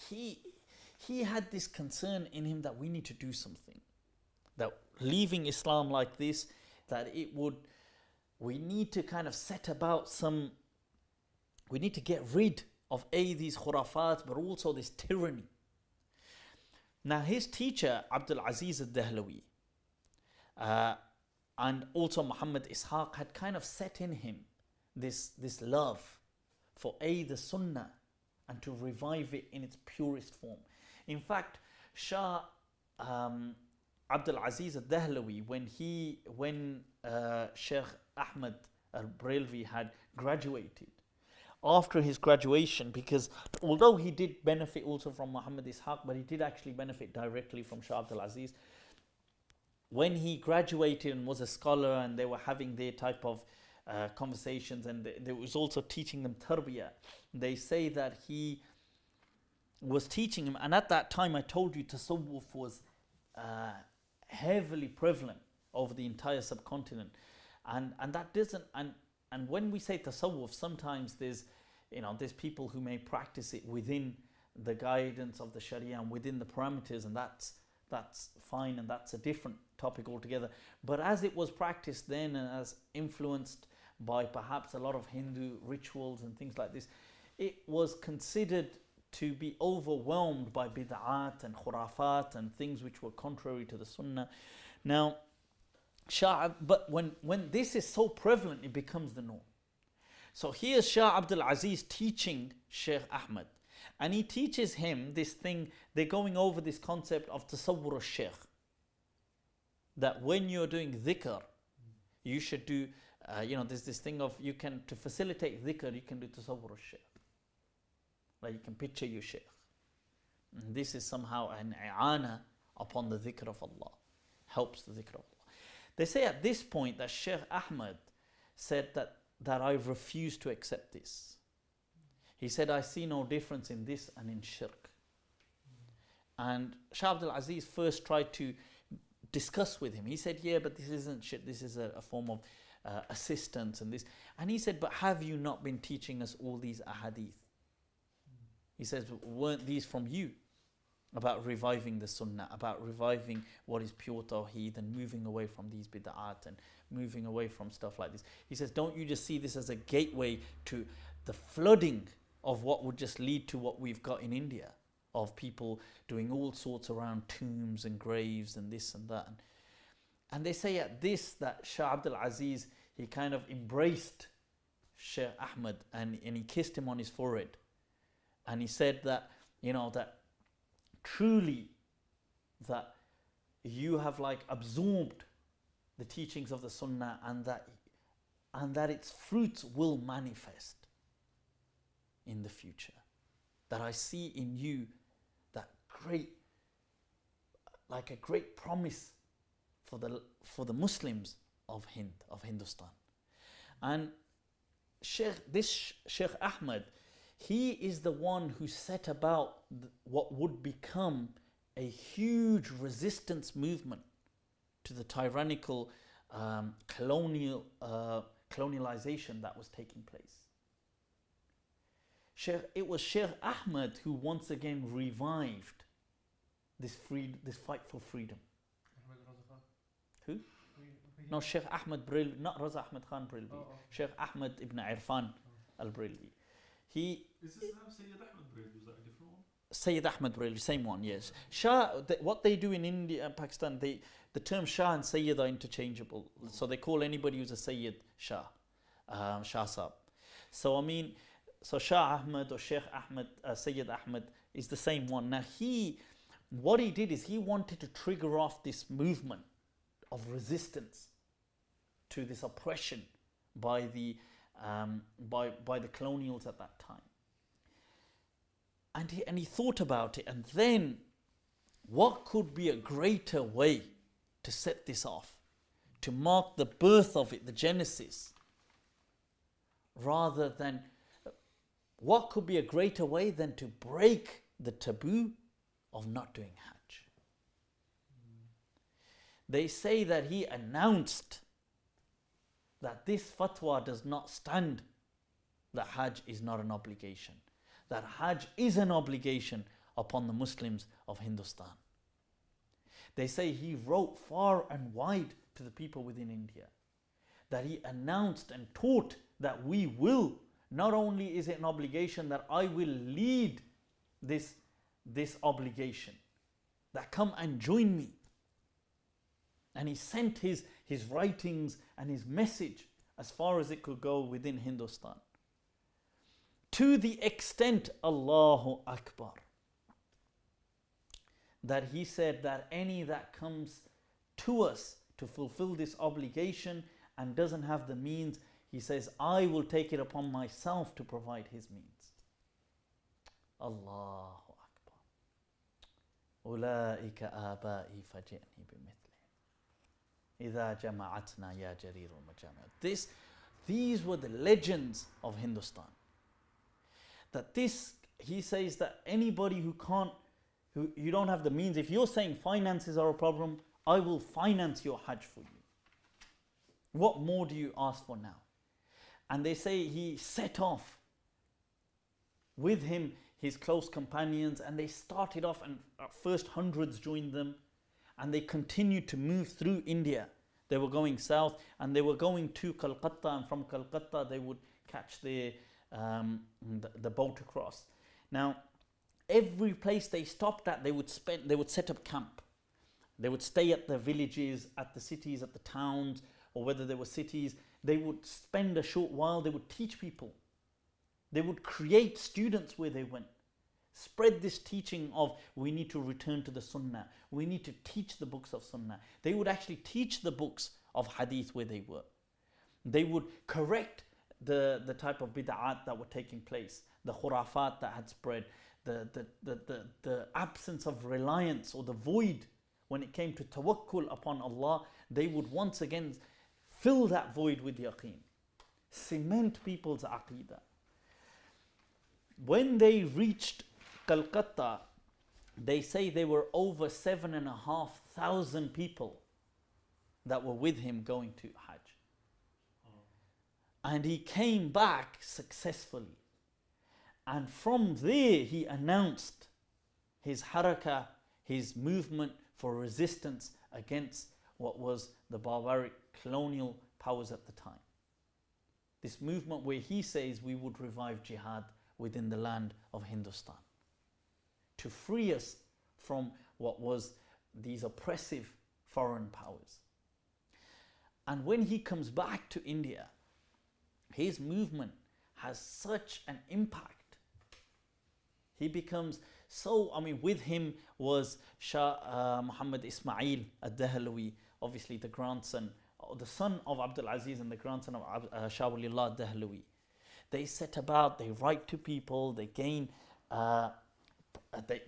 he had this concern in him that we need to do something. That leaving Islam like this, we need to kind of set about we need to get rid of these khurafat, but also this tyranny. Now his teacher, Abdul-Aziz Dehlawi, and also Muhammad Ishaq had kind of set in him this love for the Sunnah and to revive it in its purest form. In fact, Shah Abdul-Aziz Dehlawi, when Sheikh Ahmad al-Barelwi had graduated, after his graduation, because although he did benefit also from Muhammad Ishaq, but he did actually benefit directly from Shah Abdul-Aziz, when he graduated and was a scholar and they were having their type of conversations, and they was also teaching them tarbiyah, they say that he was teaching him, and at that time I told you tasawwuf was heavily prevalent over the entire subcontinent, and that doesn't, and when we say tasawwuf, sometimes there's people who may practice it within the guidance of the Sharia and within the parameters, and that's fine, and that's a different topic altogether. But as it was practiced then, and as influenced by perhaps a lot of Hindu rituals and things like this, it was considered to be overwhelmed by bid'at and khurafat and things which were contrary to the Sunnah. Now, but when this is so prevalent, it becomes the norm. So here's Shah Abdul-Aziz teaching Sheikh Ahmad, and he teaches him this thing. They're going over this concept of tasawwur al-Sheikh, that when you're doing dhikr, you should do, there's this thing of to facilitate dhikr, you can do tasawwur al-Sheikh. Like you can picture your Sheikh. And this is somehow an i'ana upon the dhikr of Allah, helps the dhikr of Allah. They say at this point that Sheikh Ahmad said that I refuse to accept this. He said, I see no difference in this and in shirk. And Shah Abdul-Aziz first tried to discuss with him. He said, yeah, but this isn't shirk, this is a form of assistance and this. And he said, but have you not been teaching us all these ahadith? He says, weren't these from you? about reviving the Sunnah, about reviving what is pure Tawheed and moving away from these bid'at and moving away from stuff like this. He says, don't you just see this as a gateway to the flooding of what would just lead to what we've got in India, of people doing all sorts around tombs and graves and this and that. And they say at this that Shah Abdul-Aziz, he kind of embraced Sheikh Ahmad and he kissed him on his forehead. And he said that, that truly that you have like absorbed the teachings of the Sunnah and that its fruits will manifest in the future. That I see in you that great, like a great promise for the Muslims of Hindustan. And Sheikh Ahmad, he is the one who set about what would become a huge resistance movement to the tyrannical colonialization that was taking place. It was Sheikh Ahmad who once again revived this fight for freedom. Who? No, Sheikh Ahmad Barelwi, not Raza Ahmad Khan Barelwi. Sheikh Ahmad ibn Irfan al-Barelwi. Is this Sayyid Ahmad Barelwi? Is that a different one? Sayyid Ahmad Barelwi, same one, yes. What they do in India and Pakistan, the term Shah and Sayyid are interchangeable. So they call anybody who's a Sayyid Shah, Shah Sahib. So Shah Ahmad or Sheikh Ahmad, Sayyid Ahmad is the same one. Now what he did is he wanted to trigger off this movement of resistance to this oppression by the colonials at that time. And he thought about it, and then what could be a greater way to set this off, to mark the birth of it, the genesis, rather than, what could be a greater way than to break the taboo of not doing Hajj? They say that he announced that this fatwa does not stand, that Hajj is not an obligation, that Hajj is an obligation upon the Muslims of Hindustan. They say he wrote far and wide to the people within India, that he announced and taught that we will, not only is it an obligation, that I will lead this obligation, that come and join me. And he sent his writings and his message as far as it could go within Hindustan. To the extent, Allahu Akbar, that he said that any that comes to us to fulfill this obligation and doesn't have the means, he says, I will take it upon myself to provide his means. Allahu Akbar. Ulaika abai faji'ni bimithli. إذا جمعتنا يا جرير المجامع. These were the legends of Hindustan. That he says that anybody who you don't have the means, if you're saying finances are a problem, I will finance your Hajj for you. What more do you ask for now? And they say he set off with him his close companions, and they started off, and at first hundreds joined them. And they continued to move through India. They were going south and they were going to Calcutta, and from Calcutta they would catch the boat across. Now, every place they stopped at, they would set up camp. They would stay at the villages, at the cities, at the towns, or whether there were cities. They would spend a short while, they would teach people. They would create students where they went. Spread this teaching of we need to return to the Sunnah. We need to teach the books of Sunnah. They would actually teach the books of Hadith where they were. They would correct the type of bid'at that were taking place, the khurafat that had spread, the absence of reliance or the void when it came to tawakkul upon Allah. They would once again fill that void with yaqeen, cement people's aqidah. When they reached Calcutta, they say there were over 7,500 people that were with him going to Hajj. And he came back successfully. And from there he announced his harakah, his movement for resistance against what was the barbaric colonial powers at the time. This movement where he says we would revive jihad within the land of Hindustan to free us from what was these oppressive foreign powers. And when he comes back to India, his movement has such an impact. He becomes so, with him was Shah Muhammad Ismail ad-Dehlawi, obviously the grandson, the son of Abdul-Aziz and the grandson of Shah Waliullah Dehlawi. They set about, they write to people, they gain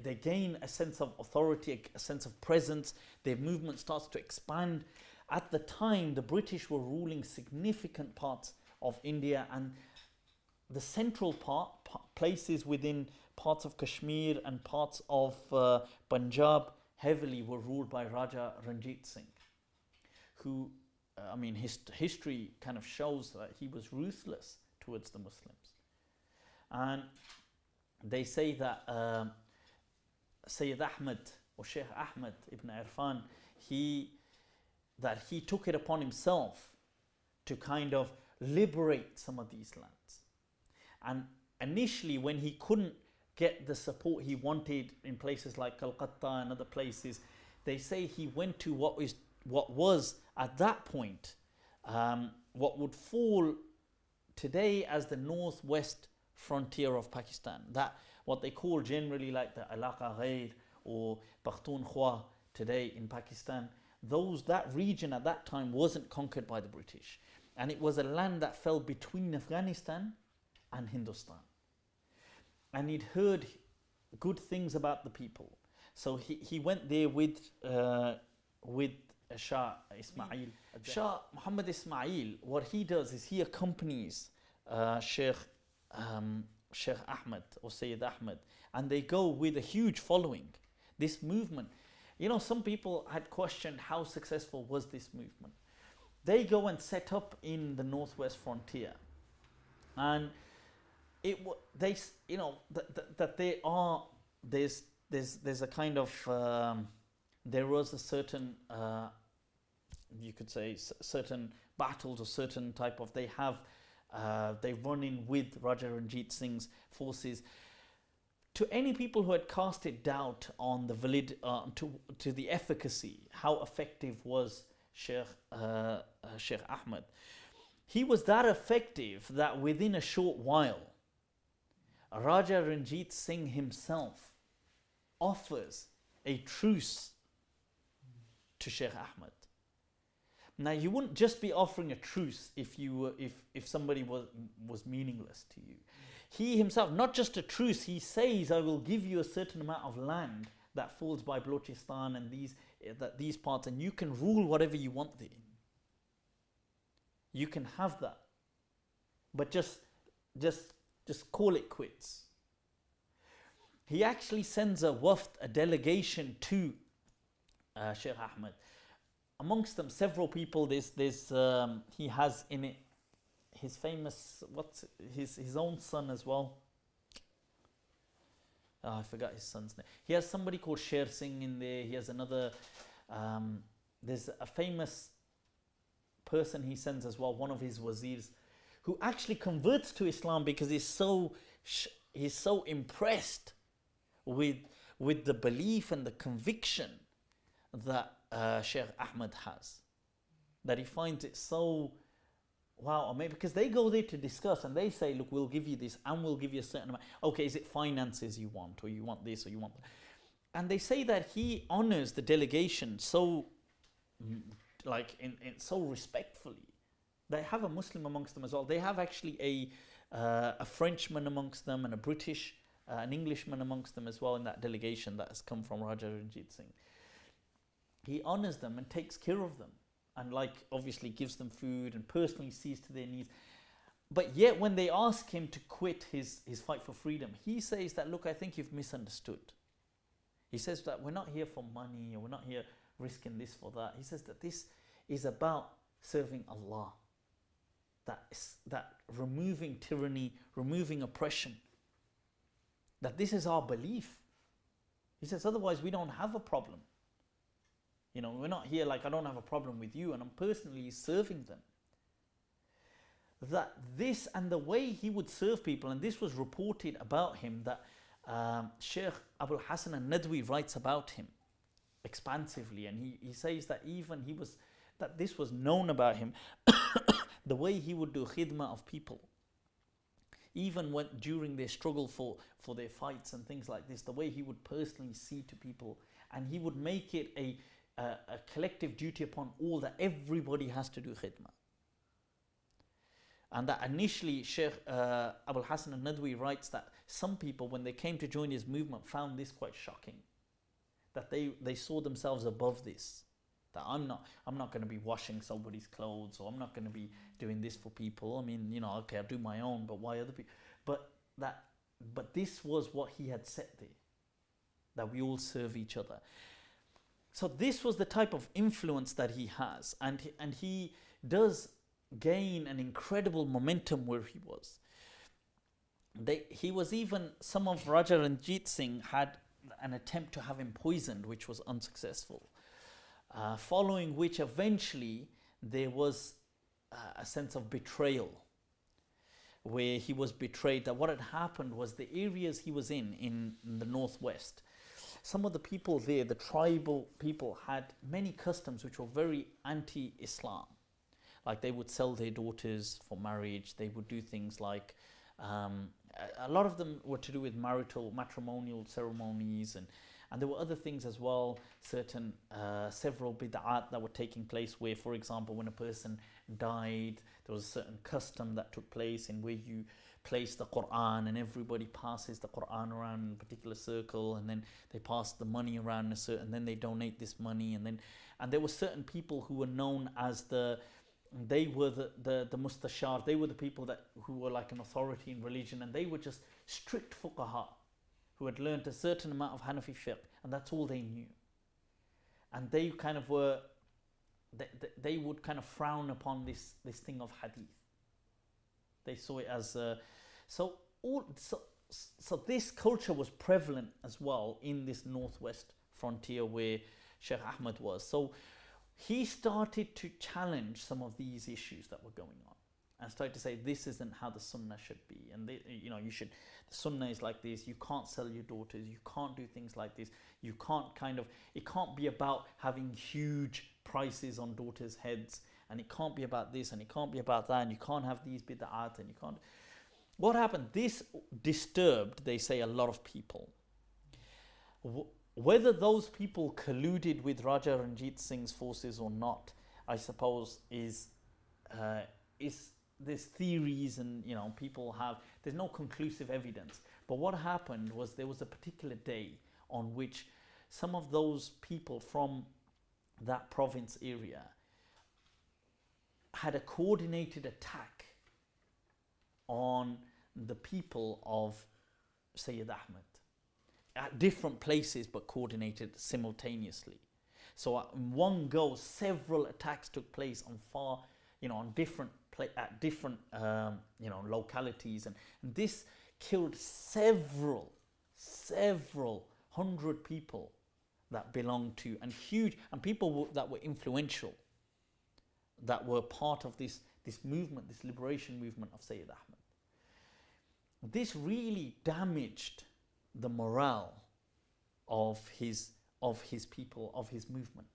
they gain a sense of authority, a sense of presence. Their movement starts to expand. At the time, the British were ruling significant parts of India, and the central places within parts of Kashmir and parts of Punjab heavily were ruled by Raja Ranjit Singh, who, his history kind of shows that he was ruthless towards the Muslims. And they say that Sayyid Ahmad or Sheikh Ahmad ibn Irfan, he took it upon himself to kind of liberate some of these lands. And initially, when he couldn't get the support he wanted in places like Calcutta and other places, they say he went to what was at that point what would fall today as the northwest frontier of Pakistan, that what they call generally like the Alaqa Ghair or Pakhtunkhwa today in Pakistan. That region at that time wasn't conquered by the British, and it was a land that fell between Afghanistan and Hindustan. And he'd heard good things about the people, so he went there with Shah Ismail. Shah Muhammad Ismail, what he does is he accompanies Sheikh Ahmad or Sayyid Ahmad, and they go with a huge following. This movement, some people had questioned how successful was this movement. They go and set up in the northwest frontier, and there's a kind of there was a certain you could say certain battles or certain type of they run in with Raja Ranjit Singh's forces. To any people who had casted doubt on the to the efficacy, how effective was Sheikh Ahmad, he was that effective that within a short while, Raja Ranjit Singh himself offers a truce to Sheikh Ahmad. Now, you wouldn't just be offering a truce if somebody was meaningless to you. He himself, not just a truce, he says, I will give you a certain amount of land that falls by Balochistan and these parts, and you can rule whatever you want there. You can have that. But just call it quits. He actually sends a waft, a delegation to Sheikh Ahmad. Amongst them, several people. He has in it his famous his own son as well. I forgot his son's name. He has somebody called Sher Singh in there. He has another. There's a famous person he sends as well, one of his wazirs, who actually converts to Islam because he's so impressed with the belief and the conviction that Sheikh Ahmad has, that he finds it so wow. Maybe because they go there to discuss and they say, look, we'll give you this and we'll give you a certain amount. Okay, is it finances you want, or you want this, or you want that? And they say that he honors the delegation so so respectfully. They have a Muslim amongst them as well. They have actually a Frenchman amongst them and a British, an Englishman amongst them as well in that delegation that has come from Raja Ranjit Singh. He honors them and takes care of them, and obviously gives them food and personally sees to their needs. But yet when they ask him to quit his fight for freedom, he says that, look, I think you've misunderstood. He says that we're not here for money, or we're not here risking this for that. He says that this is about serving Allah. That removing tyranny, removing oppression. That this is our belief. He says, otherwise we don't have a problem. You know, we're not here like, I don't have a problem with you, and I'm personally serving them. That this and the way he would serve people, and this was reported about him, that Sheikh Abul Hasan al-Nadwi writes about him expansively, and he says that even that this was known about him, the way he would do khidmah of people, even when during their struggle for their fights and things like this, the way he would personally see to people, and he would make it a collective duty upon all that everybody has to do khidmah. And that initially Sheikh Abul Hasan al-Nadwi writes that some people, when they came to join his movement, found this quite shocking, that they saw themselves above this, that I'm not going to be washing somebody's clothes, or I'm not going to be doing this for people. I mean, you know, okay, I'll do my own, but why other people? But this was what he had set there, that we all serve each other. So this was the type of influence that he has, and he does gain an incredible momentum where he was. He was even, some of Raja Ranjit Singh had an attempt to have him poisoned, which was unsuccessful. Following which eventually there was a sense of betrayal, where he was betrayed, that what had happened was the areas he was in the northwest, some of the people there, the tribal people, had many customs which were very anti-Islam. Like they would sell their daughters for marriage, they would do things like, a lot of them were to do with matrimonial ceremonies, and there were other things as well, several bid'at that were taking place where, for example, when a person died, there was a certain custom that took place in where you place the Quran and everybody passes the Quran around in a particular circle, and then they pass the money around and then they donate this money, and there were certain people who were known as they were the mustashar, they were the people who were like an authority in religion, and they were just strict fuqaha who had learned a certain amount of Hanafi fiqh, and that's all they knew. And they kind of were, they would kind of frown upon this thing of hadith. They saw it as so this culture was prevalent as well in this northwest frontier where Sheikh Ahmad was. So he started to challenge some of these issues that were going on, and started to say, this isn't how the sunnah should be, and the sunnah is like this, you can't sell your daughters, you can't do things like this, you can't it can't be about having huge prices on daughters' heads, and it can't be about this, and it can't be about that, and you can't have these bid'at, and you can't. What happened? This disturbed, they say, a lot of people. Whether those people colluded with Raja Ranjit Singh's forces or not, I suppose, is there's theories, and people there's no conclusive evidence. But what happened was there was a particular day on which some of those people from that province area had a coordinated attack on the people of Sayyid Ahmad at different places, but coordinated simultaneously. So in one go, several attacks took place on different localities, and this killed several hundred people that belonged to, and people that were influential, that were part of this movement, this liberation movement of Sayyid Ahmad. This really damaged the morale of his people, of his movement.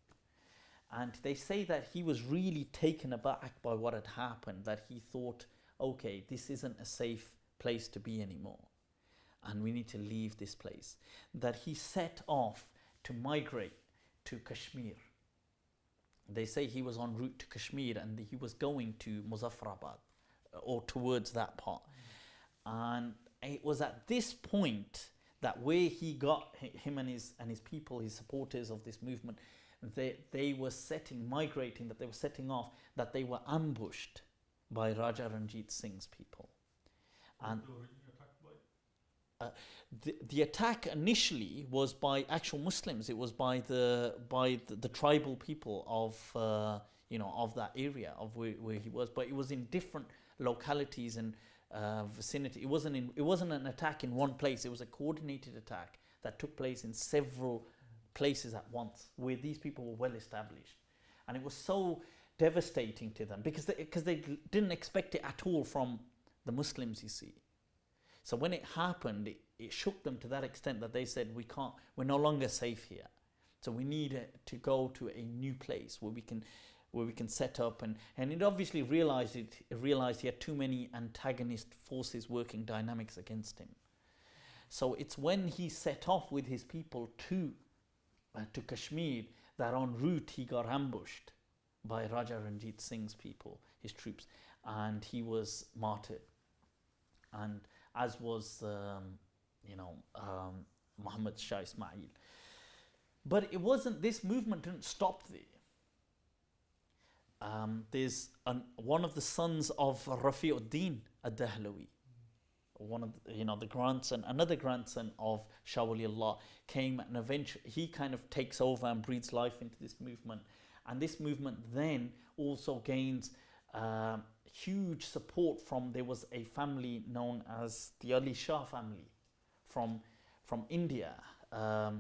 And they say that he was really taken aback by what had happened, that he thought, okay, this isn't a safe place to be anymore, and we need to leave this place. That he set off to migrate to Kashmir. They say he was en route to Kashmir, and he was going to Muzaffarabad, or towards that part. And it was at this point that where he got him and his people, his supporters of this movement, they were migrating, that they were setting off, that they were ambushed by Raja Ranjit Singh's people. And the attack initially was by actual Muslims. It was by the tribal people of that area of where he was, but it was in different localities and vicinity. It wasn't an attack in one place. It was a coordinated attack that took place in several places at once, where these people were well established. And it was so devastating to them because they didn't expect it at all from the Muslims, you see. So when it happened, it shook them to that extent that they said, we're no longer safe here. So we need to go to a new place where we can set up, and it obviously realized he had too many antagonist forces working dynamics against him. So it's when he set off with his people to Kashmir that en route he got ambushed by Raja Ranjit Singh's people, his troops, and he was martyred. And as was Muhammad Shah Ismail. But it wasn't, this movement didn't stop there. There's one of the sons of Rabi ad-Dehlawi, one of the grandson, another grandson of Shah Waliullah, came, and eventually he kind of takes over and breathes life into this movement. And this movement then also gains huge support from, there was a family known as the Ali Shah family from India. I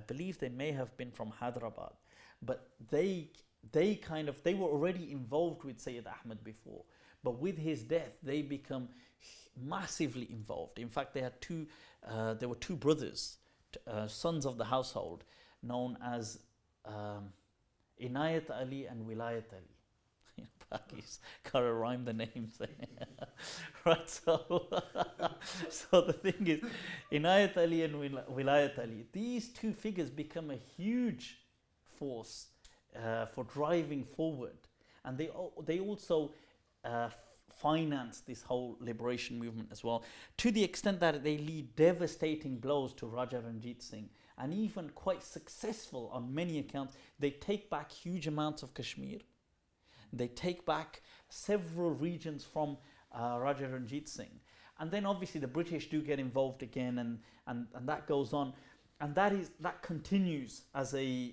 believe they may have been from Hyderabad, but they were already involved with Sayyid Ahmad before, but with his death they become massively involved. In fact, there were two brothers, sons of the household, known as Inayat Ali and Wilayat Ali. He's got to rhyme the names. Right, so the thing is, Inayat Ali and Wilayat Ali, these two figures become a huge force for driving forward, and they also finance this whole liberation movement as well, to the extent that they lead devastating blows to Raja Ranjit Singh, and even quite successful on many accounts. They take back huge amounts of Kashmir. They take back several regions from Raja Ranjit Singh, and then obviously the British do get involved again, and that goes on, and that continues as a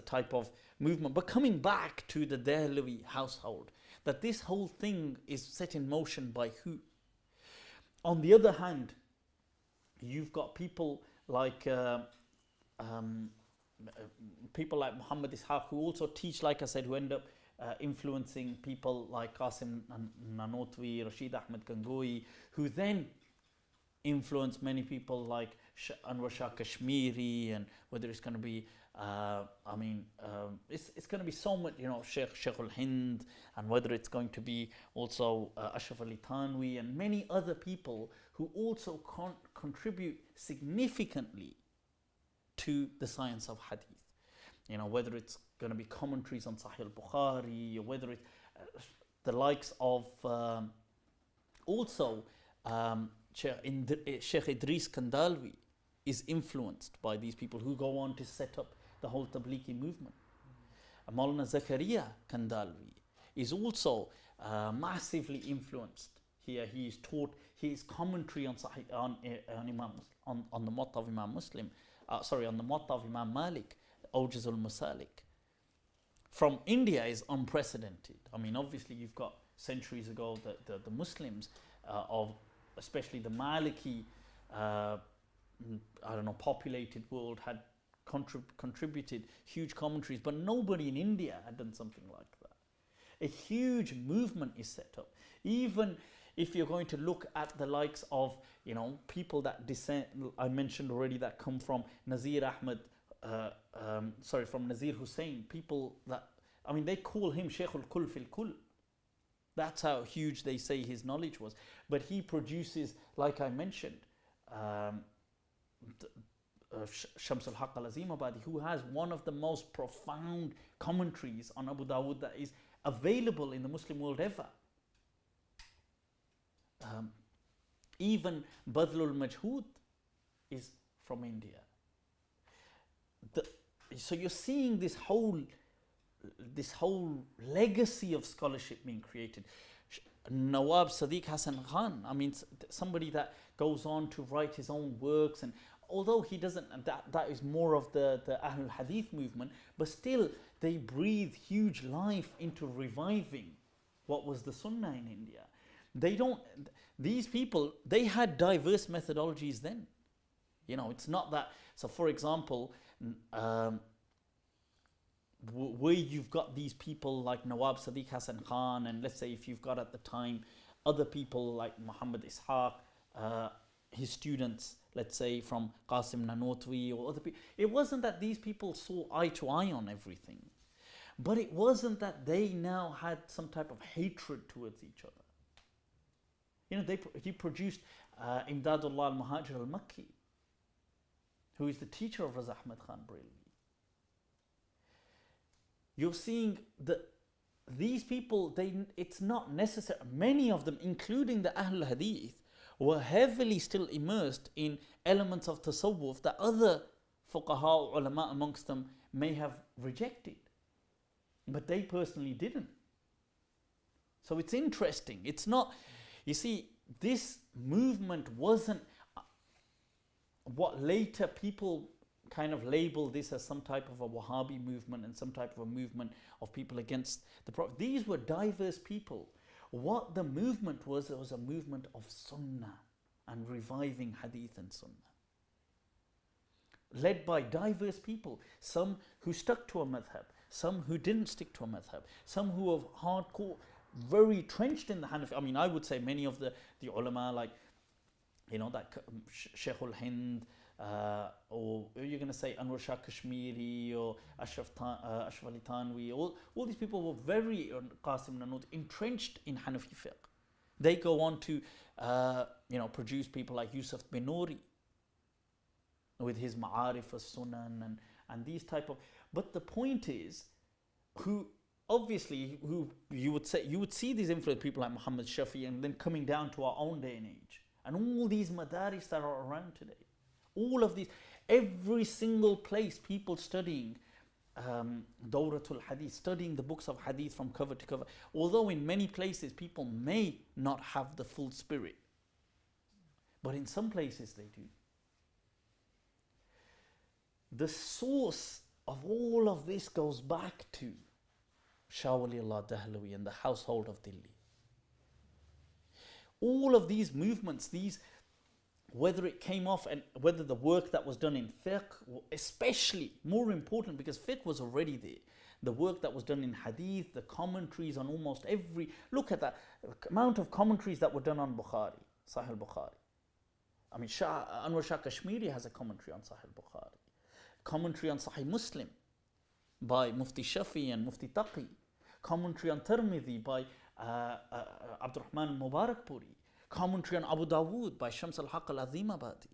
type of movement. But coming back to the Dehlawi household, that this whole thing is set in motion by who? On the other hand, you've got people like Muhammad Ishaq, who also teach, like I said, who end up influencing people like Qasim Nanotwi, Rashid Ahmed Gangohi, who then influenced many people like Anwar Shah Kashmiri, and whether it's going to be it's going to be so much, Sheikh al-Hind, and whether it's going to be also Ashraf Ali Thanwi and many other people who also contribute significantly to the science of hadith. Whether it's going to be commentaries on Sahih al-Bukhari, or whether it's the likes of Sheikh Idris Kandalwi is influenced by these people who go on to set up the whole Tablighi movement. Maulana Zakaria Kandalwi is also massively influenced here. He is taught his commentary on Sahih on the Muwatta of Imam Muslim, on the Muwatta of Imam Malik, Awjaz al-Masalik. From India is unprecedented. Obviously you've got centuries ago the Muslims of especially the Maliki populated world had contributed huge commentaries, but nobody in India had done something like that. A huge movement is set up. Even if you're going to look at the likes of people that descend, I mentioned already, that come from Nazir Ahmad, from Nazir Hussain, people that, they call him Sheikh al-Kull fil Kull. That's how huge they say his knowledge was. But he produces, like I mentioned, Shams al-Haq al-Azimabadi, who has one of the most profound commentaries on Abu Dawud that is available in the Muslim world ever. Even Badlul Majhood is from India. So you're seeing this whole legacy of scholarship being created. Nawab Sadiq Hassan Khan, somebody that goes on to write his own works, and although he doesn't, that is more of the Ahlul Hadith movement, but still they breathe huge life into reviving what was the Sunnah in India. These people, they had diverse methodologies then. You know, it's not that. So, for example, where you've got these people like Nawab Sadiq Hasan Khan, and let's say if you've got at the time other people like Muhammad Ishaq, his students, let's say from Qasim Nanotwi or other people, it wasn't that these people saw eye to eye on everything, but it wasn't that they now had some type of hatred towards each other. You know, he produced Imdadullah al-Muhajir al-Makki, who is the teacher of Raza Ahmad Khan Barelwi. You're seeing that these people, it's not necessary, many of them, including the Ahl Hadith, were heavily still immersed in elements of tasawwuf that other fuqaha or ulama amongst them may have rejected. But they personally didn't. So it's interesting. It's not, you see, this movement wasn't what later people kind of label this as some type of a Wahhabi movement and some type of a movement of people against the Prophet. These were diverse people. What the movement was, it was a movement of Sunnah and reviving Hadith and Sunnah. Led by diverse people, some who stuck to a madhab, some who didn't stick to a madhab, some who were hardcore, very trenched in the Hanafi. I mean, I would say many of the ulama, like, you know, that Sheikh al-Hind, or you're going to say Anwar Shah Kashmiri or Ashraf Ali Tanwi, all these people were very, Qasim Nanut, entrenched in Hanafi fiqh. They go on to, you know, produce people like Yusuf bin Nuri with his Ma'arif as-Sunan and these type of. But the point is, who you would see these influential people like Muhammad Shafi, and then coming down to our own day and age, and all these madaris that are around today. All of these, every single place, people studying Dawratul Hadith, studying the books of Hadith from cover to cover. Although in many places people may not have the full spirit, but in some places they do. The source of all of this goes back to Shah Waliullah Dehlawi and the household of Delhi. All of these movements, whether it came off and whether the work that was done in fiqh, especially more important because fiqh was already there, the work that was done in hadith, the commentaries on almost every, look at that amount of commentaries that were done on Bukhari, Sahih al-Bukhari. I mean, Anwar Shah Kashmiri has a commentary on Sahih al-Bukhari, commentary on Sahih Muslim by Mufti Shafi and Mufti Taqi, commentary on Tirmidhi by Abdurrahman Mubarakpuri, commentary on Abu Dawood by Shams al-Haq al-Azimabadi,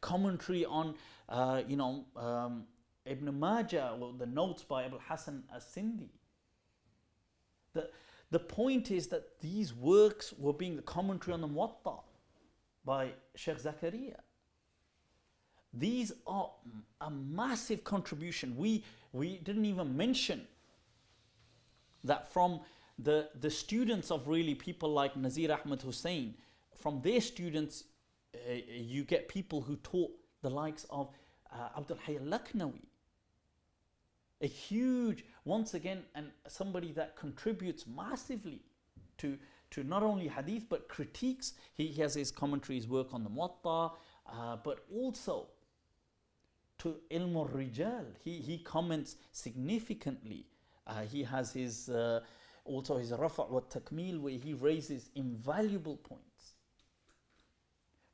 commentary on Ibn Majah, or the notes by Abul Hasan as-Sindi. The point is that these works were being the commentary on the Muwatta by Sheikh Zakaria. These are a massive contribution. We didn't even mention that from the students of really people like Nazir Ahmad Hussain, from their students, you get people who taught the likes of Abdul Hayy al-Lakhnawi. A huge, once again, and somebody that contributes massively to not only hadith but critiques. He has his commentaries, work on the Muwatta, but also to Ilm al-Rijal. He comments significantly. He has his also his Rafa' wa Takmil, where he raises invaluable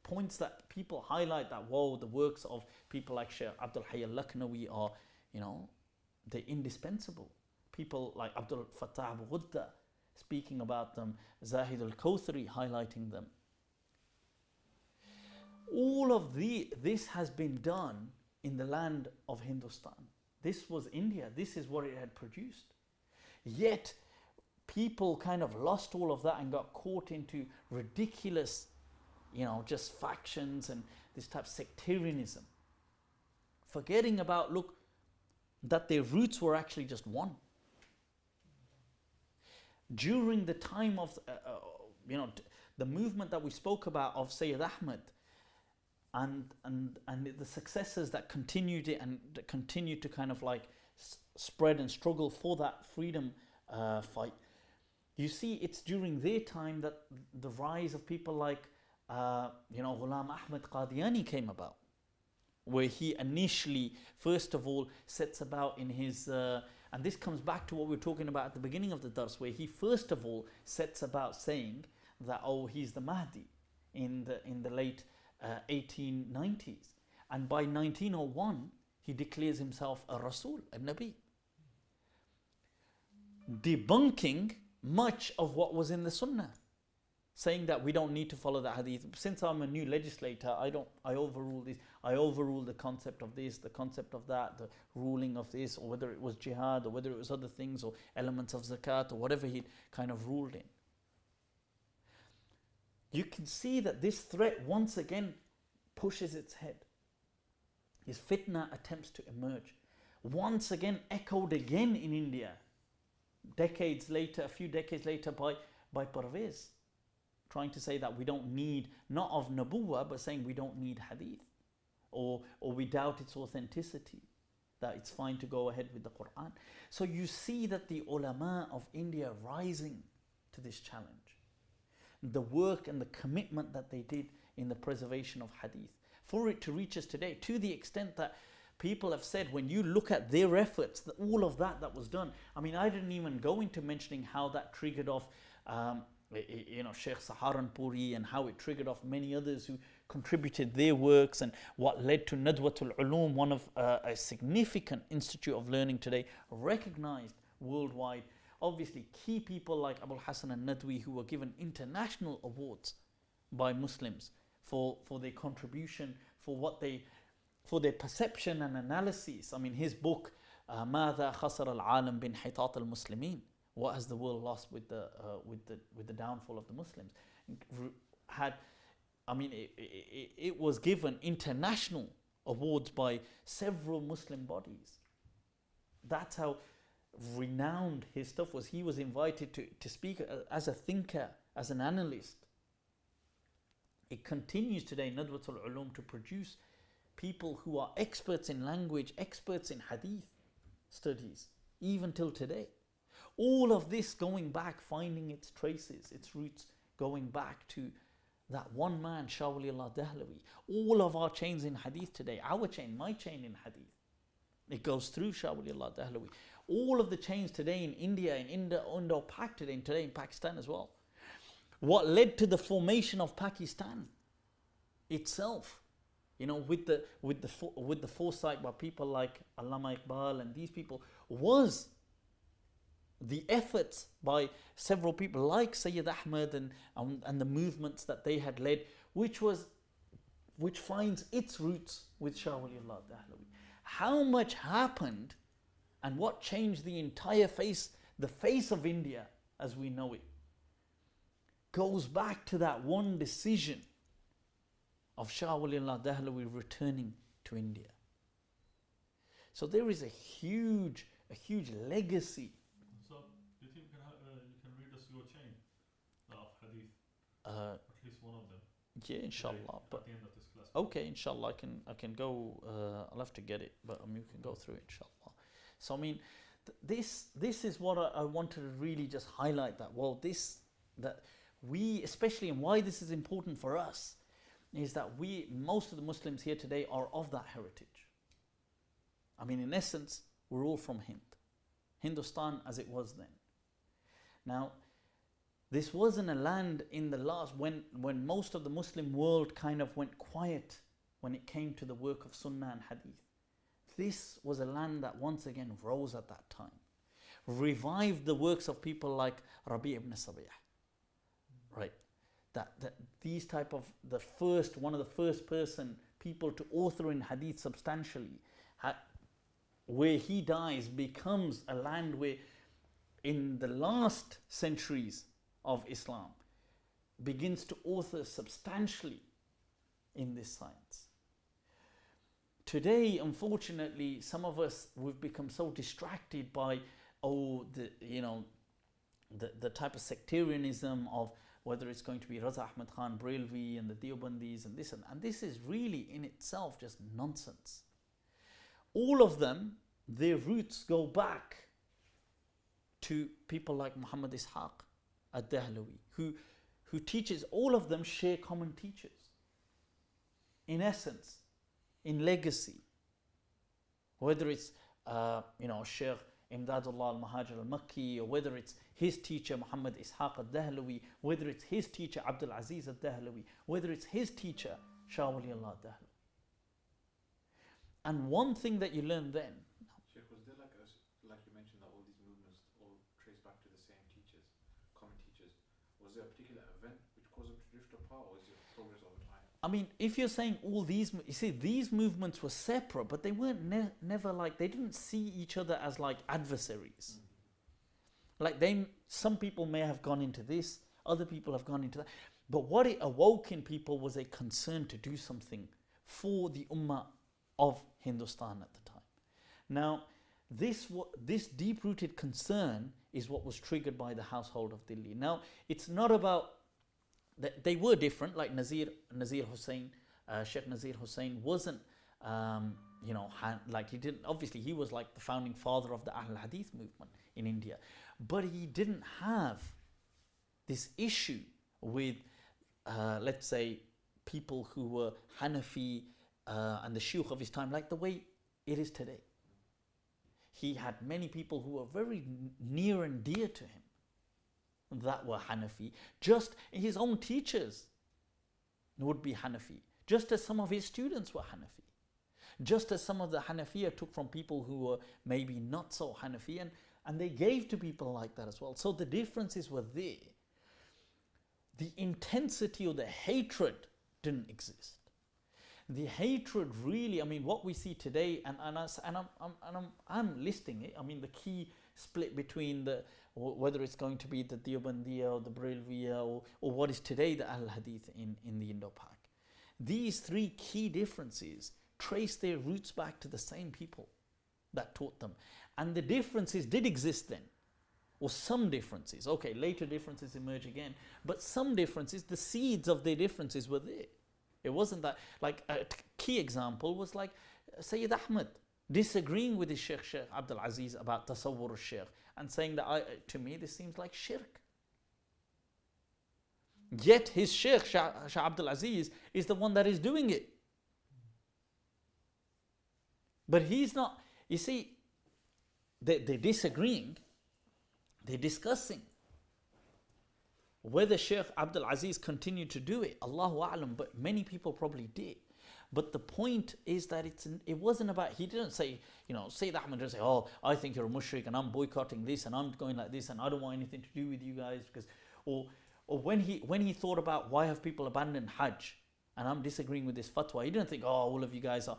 points that people highlight that, whoa, the works of people like Sheikh Abdul Hayy al-Lakhnawi are, they're indispensable. People like Abdul Fattah Abu Ghudda speaking about them, Zahid al Kawthari highlighting them. All of this has been done in the land of Hindustan. This was India. This is what it had produced. Yet people kind of lost all of that and got caught into ridiculous, just factions and this type of sectarianism, forgetting about, that their roots were actually just one. During the time of, the movement that we spoke about of Sayyid Ahmad, and the successors that continued it and that continued to kind of spread and struggle for that freedom fight. You see, it's during their time that the rise of people like, Ghulam Ahmad Qadiani came about. where he initially, first of all, sets about in his, and this comes back to what we were talking about at the beginning of the dars, where he first of all sets about saying that, oh, he's the Mahdi in the late 1890s. And by 1901, he declares himself a Rasul, a Nabi, debunking much of what was in the Sunnah, saying that we don't need to follow the Hadith. Since I'm a new legislator, I overrule this. I overrule the concept of this, the concept of that, the ruling of this, or whether it was jihad, or whether it was other things, or elements of zakat, or whatever he kind of ruled in. You can see that this threat once again pushes its head. His fitna attempts to emerge. Once again, echoed again in India, decades later, a few decades later, by Parvez, trying to say that we don't need, not of Nabuwa, but saying we don't need Hadith, or we doubt its authenticity, that it's fine to go ahead with the Quran. So you see that the ulama of India rising to this challenge, the work and the commitment that they did in the preservation of Hadith, for it to reach us today, to the extent that people have said, when you look at their efforts, all of that was done. I mean, I didn't even go into mentioning how that triggered off Sheikh Saharanpuri, and how it triggered off many others who contributed their works, and what led to Nadwatul Ulum, one of a significant institute of learning today, recognized worldwide. Obviously, key people like Abul Hasan al-Nadwi, who were given international awards by Muslims for their contribution, for their perception and analysis. I mean, his book, ماذا خسر العالم بانحطاط المسلمين, what has the world lost with the downfall of the Muslims, it was given international awards by several Muslim bodies. That's how renowned his stuff was. He was invited to speak as a thinker, as an analyst. It continues today, Nadwatul Ulum, to produce people who are experts in language, experts in Hadith studies, even till today. All of this going back, finding its traces, its roots, going back to that one man, Shah Waliullah Dehlawi. All of our chains in Hadith today, our chain, my chain in Hadith, it goes through Shah Waliullah Dehlawi. All of the chains today in India, in Indo-Pak today in Pakistan as well. What led to the formation of Pakistan itself, with the foresight by people like Allama Iqbal and these people, was the efforts by several people like Sayyid Ahmad and the movements that they had led, which finds its roots with Shah Waliullah Dehlawi. How much happened and what changed the entire face of India as we know it, goes back to that one decision of Shah Waliullah Dehlawi returning to India. So there is a huge legacy. So, do you think you can read us your chain of Hadith? At least one of them. Yeah, inshallah. At the end of this class. Okay, inshallah, I can go. I'll have to get it, but you can go through it, inshallah. So I mean, this is what I wanted to really just highlight, that we, especially, and why this is important for us, is that most of the Muslims here today are of that heritage. I mean, in essence, we're all from Hindustan as it was then. Now, this wasn't a land in the last, when most of the Muslim world kind of went quiet when it came to the work of Sunnah and Hadith. This was a land that once again rose at that time, revived the works of people like Rabi ibn Sabih, right? That these type of one of the first person people to author in Hadith substantially, where he dies, becomes a land where in the last centuries of Islam begins to author substantially in this science. Today, unfortunately, some of us, we've become so distracted by the type of sectarianism of whether it's going to be Raza Ahmad Khan Barelwi and the Deobandis and this, and this is really in itself just nonsense. All of them, their roots go back to people like Muhammad Ishaq ad-Dehlawi, who teaches, all of them share common teachers. In essence, in legacy. Whether it's Sheikh Imdadullah al-Muhajir al-Makki, or whether it's his teacher Muhammad Ishaq al-Dehlawi, whether it's his teacher Abdul-Aziz al-Dehlawi, whether it's his teacher Shah Waliullah Dehlawi. And one thing that you learn then, Sheikh, was there like you mentioned that all these movements all trace back to the same teachers, common teachers? Was there a particular event which caused them to drift apart, or is it progress over time? I mean, if you're saying all these, you see, these movements were separate, but they weren't never like, they didn't see each other as like adversaries. Like some people may have gone into this, other people have gone into that. But what it awoke in people was a concern to do something for the ummah of Hindustan at the time. Now, this deep-rooted concern is what was triggered by the household of Delhi. Now, it's not about they were different, like Nazir Hussain, Sheikh Nazir Hussain wasn't, like he didn't, obviously he was like the founding father of the Ahl Hadith movement in India, but he didn't have this issue with, let's say, people who were Hanafi and the Shuyukh of his time, like the way it is today. He had many people who were very near and dear to him that were Hanafi. Just his own teachers would be Hanafi, just as some of his students were Hanafi, just as some of the Hanafiya took from people who were maybe not so Hanafi, and they gave to people like that as well. So the differences were there. The intensity or the hatred didn't exist. The hatred really, I mean, what we see today, and I'm listing it. I mean, the key split between whether it's going to be the Deobandiyya or the Barelwi or what is today the al-Hadith in the Indo-Pak. These three key differences trace their roots back to the same people that taught them. And the differences did exist then, or some differences. Okay, later differences emerge again, but some differences, the seeds of their differences were there. It wasn't that, like a key example was like Sayyid Ahmad disagreeing with his Sheikh Abdul-Aziz about tasawwur al-Sheikh and saying that to me this seems like shirk. Yet his Sheikh Shah Abdul-Aziz is the one that is doing it. But he's not, you see, they're disagreeing, they're discussing. Whether Sheikh Abdul-Aziz continued to do it, Allahu A'lam, but many people probably did. But the point is that it wasn't about, he didn't say, Sayyid Ahmad didn't say, oh, I think you're a mushrik and I'm boycotting this and I'm going like this and I don't want anything to do with you guys, because, or when he thought about why have people abandoned Hajj and I'm disagreeing with this fatwa, he didn't think, oh, all of you guys are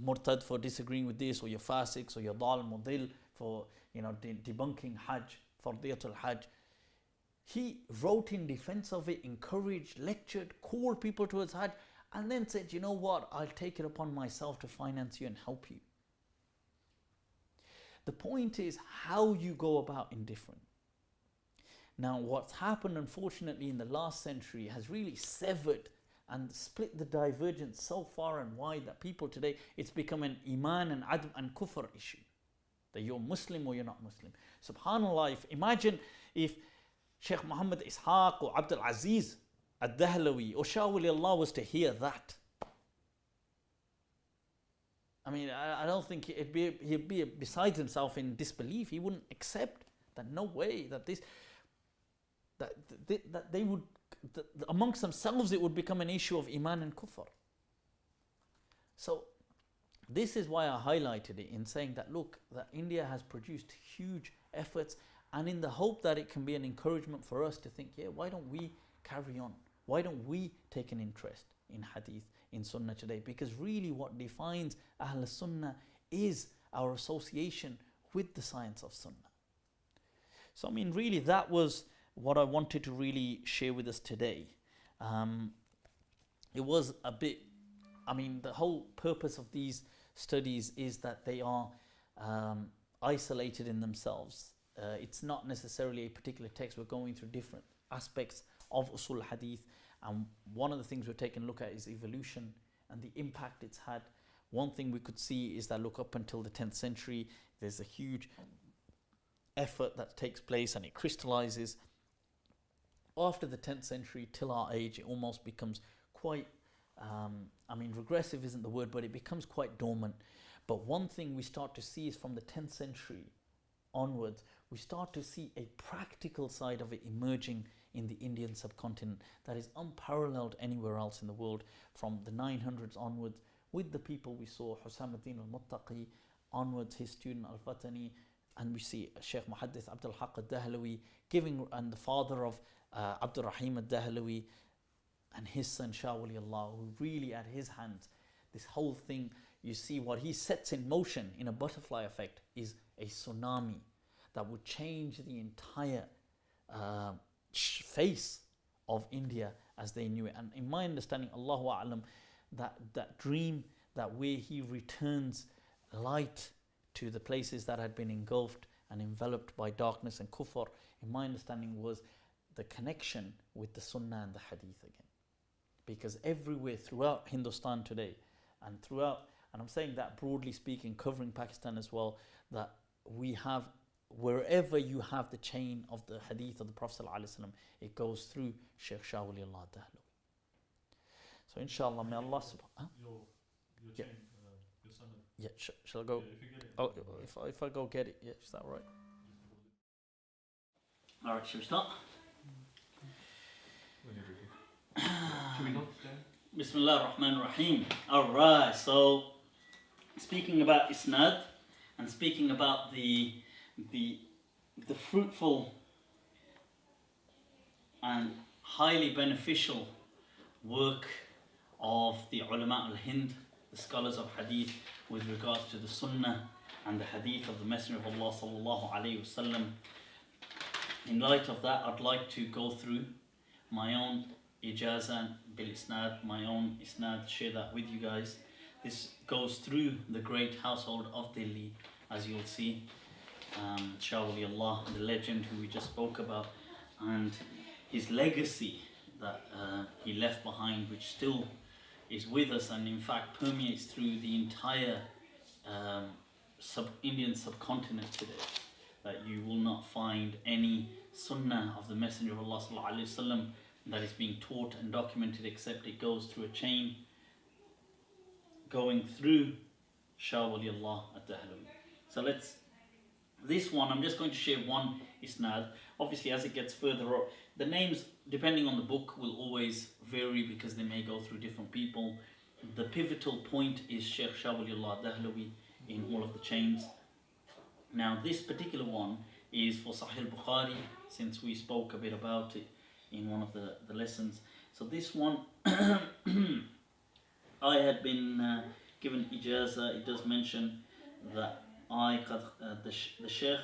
murtad for disagreeing with this, or you're fasiqs, or you're dal mudil for debunking Hajj, fardiyatul Hajj. He wrote in defense of it, encouraged, lectured, called people towards Hajj, and then said, you know what, I'll take it upon myself to finance you and help you. The point is how you go about indifferent. Now, what's happened, unfortunately, in the last century has really severed and split the divergence so far and wide that people today, it's become an iman and adm and kufr issue. That you're Muslim or you're not Muslim. SubhanAllah, imagine if Sheikh Muhammad Ishaq or Abdul-Aziz Dehlawi or Shah Waliullah was to hear that. I mean, I don't think he'd be beside himself in disbelief. He wouldn't accept that. No way that they would, amongst themselves, it would become an issue of iman and kufr. So this is why I highlighted it in saying that, look, that India has produced huge efforts, and in the hope that it can be an encouragement for us to think, yeah, why don't we carry on? Why don't we take an interest in Hadith, in Sunnah today? Because really what defines Ahul Sunnah is our association with the science of Sunnah. So I mean, really that was what I wanted to really share with us today. It was a bit, I mean, the whole purpose of these studies is that they are isolated in themselves. It's not necessarily a particular text. We're going through different aspects of Usul Hadith, and one of the things we're taking a look at is evolution and the impact it's had. One thing we could see is that, look, up until the 10th century, there's a huge effort that takes place and it crystallizes. After the 10th century till our age, it almost becomes quite I mean, regressive isn't the word, but it becomes quite dormant. But one thing we start to see is from the 10th century onwards, we start to see a practical side of it emerging in the Indian subcontinent that is unparalleled anywhere else in the world, from the 900s onwards, with the people we saw, Husam al-Muttaqi, onwards his student al-Fatani, and we see Sheikh Muhaddith Abdul-Haq Dehlawi giving, and the father of ar-Raḥīm Dehlawi, and his son Shah Waliullah, who really at his hands, this whole thing, you see what he sets in motion in a butterfly effect is a tsunami that would change the entire face of India as they knew it. And in my understanding, Allahu A'lam, that dream, that way he returns light to the places that had been engulfed and enveloped by darkness and kufr, in my understanding was the connection with the Sunnah and the Hadith again. Because everywhere throughout Hindustan today, and throughout, and I'm saying that broadly speaking, covering Pakistan as well, that we have, wherever you have the chain of the Hadith of the Prophet ﷺ, it goes through Sheikh Shah Waliullah Dehlawi. So inshallah, may Allah subhanahu. Your chain, your son. Yeah, shall I go? Yeah, if you get it. Oh, if I go get it, yeah, is that right? All right, shall we start? Should we not stand? Bismillah ar-Rahman ar-Raḥīm. Alright, so speaking about isnad and speaking about the fruitful and highly beneficial work of the Ulama al-Hind, the scholars of Hadith, with regards to the Sunnah and the Hadith of the Messenger of Allah sallallahu alayhi wasallam. In light of that, I'd like to go through my own ijaza bil isnad, my own isnad, share that with you guys. This goes through the great household of Delhi, as you'll see, Shah Waliullah, the legend who we just spoke about, and his legacy that he left behind, which still is with us and in fact permeates through the entire Indian subcontinent today. That you will not find any sunnah of the Messenger of Allah sallallahu alaihi wasallam that is being taught and documented, except it goes through a chain going through Shah Waliullah Dehlawi. So this one, I'm just going to share one isnad. Obviously, as it gets further up, the names, depending on the book, will always vary because they may go through different people. The pivotal point is Sheikh Shah Waliullah Dehlawi in all of the chains. Now, this particular one is for Sahih Bukhari, since we spoke a bit about it in one of the lessons. So this one, I had been given ijaza. It does mention that the Sheikh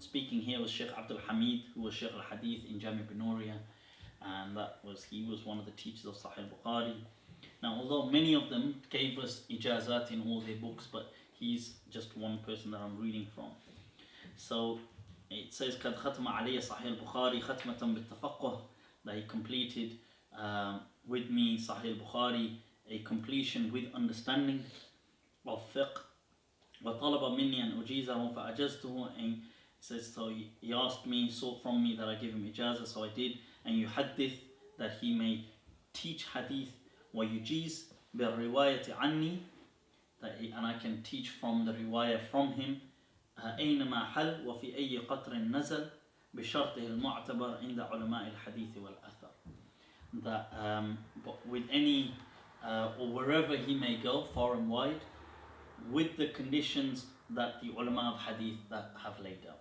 speaking here was Sheikh Abdul Hamid, who was Sheikh al-Hadith in Jami Binoria, and he was one of the teachers of Sahih Bukhari. Now, although many of them gave us ijazat in all their books, but he's just one person that I'm reading from. So it says, قد ختم علي صحيح البخاري ختمة بالتفقه, that he completed with me Sahih al-Bukhari, a completion with understanding of fiqh. وطلب مني أن أجيزه فأجزته, and says, so he asked me, sought from me that I give him ijazah, so I did. And يحدث, that he may teach hadith, ويجيز بالرواية عني, and I can teach from the riwayah from him. أينما حل وفي أي قطر نزل بشرطه المعتبر عند علماء الحديث والأثر. That but with any or wherever he may go, far and wide, with the conditions that the ulama of hadith that have laid out.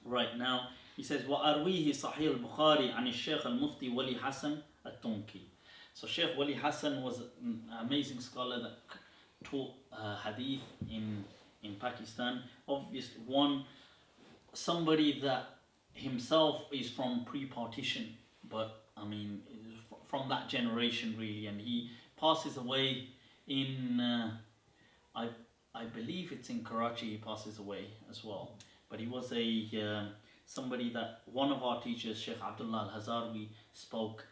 Right now, he says, وأرويه صحيح البخاري عن الشيخ المفتي ولي حسن التونكي. So Sheikh Wali Hassan was an amazing scholar that taught hadith in Pakistan. Obviously, somebody that himself is from pre-partition, but I mean, from that generation really, and he passes away in, I believe it's in Karachi, he passes away as well. But he was somebody that one of our teachers, Sheikh Abdullah al-Hazarwi, spoke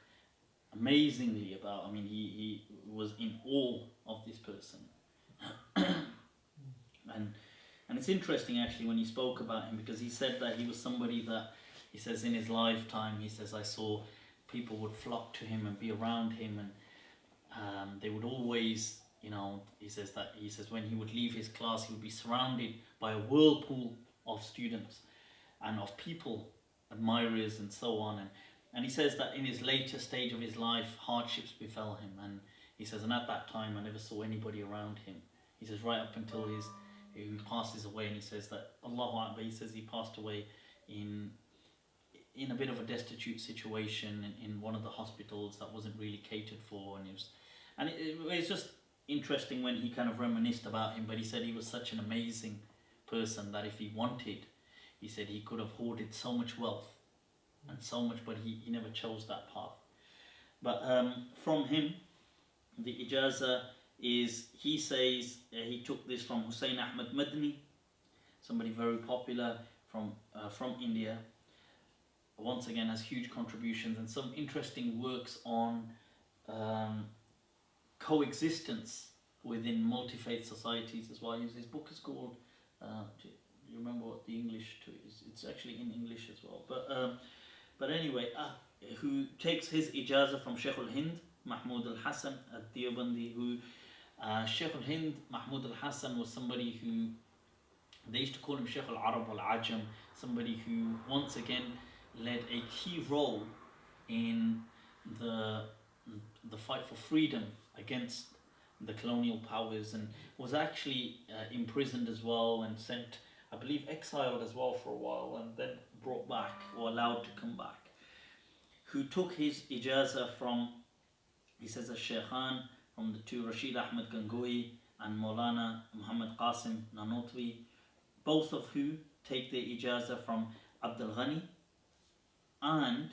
amazingly about. I mean, he was in awe of this person. And it's interesting actually when he spoke about him, because he said that he was somebody that, he says in his lifetime, he says, I saw people would flock to him and be around him, they would always, he says when he would leave his class, he would be surrounded by a whirlpool of students and of people, admirers and so on. And he says that in his later stage of his life, hardships befell him. And he says, and at that time, I never saw anybody around him. He says, right up until he passes away, and he says that, Allahu Akbar, he says he passed away in a bit of a destitute situation in one of the hospitals that wasn't really catered for. And it's just interesting when he kind of reminisced about him, but he said he was such an amazing person that if he wanted, he said he could have hoarded so much wealth and so much, but he never chose that path. But from him, the ijaza is, he says he took this from Hussain Ahmad Madni, somebody very popular from India. Once again has huge contributions and some interesting works on coexistence within multi-faith societies as well. His book is called, do you remember what the English to it is? It's actually in English as well. But anyway, who takes his ijaza from Sheikh al-Hind, Mahmud al-Hasan al-Diyabandi, who Sheikh al-Hind, Mahmud al-Hasan was somebody who, they used to call him Sheikh al-Arab al-Ajam, somebody who once again led a key role in the fight for freedom against the colonial powers, and was actually imprisoned as well and sent, I believe, exiled as well for a while, and then brought back or allowed to come back. Who took his ijaza from, he says, al-Shaykhan, from the two Rashid Ahmed Gangohi and Maulana Muhammad Qasim Nanotwi, both of who take their ijaza from Abdul Ghani and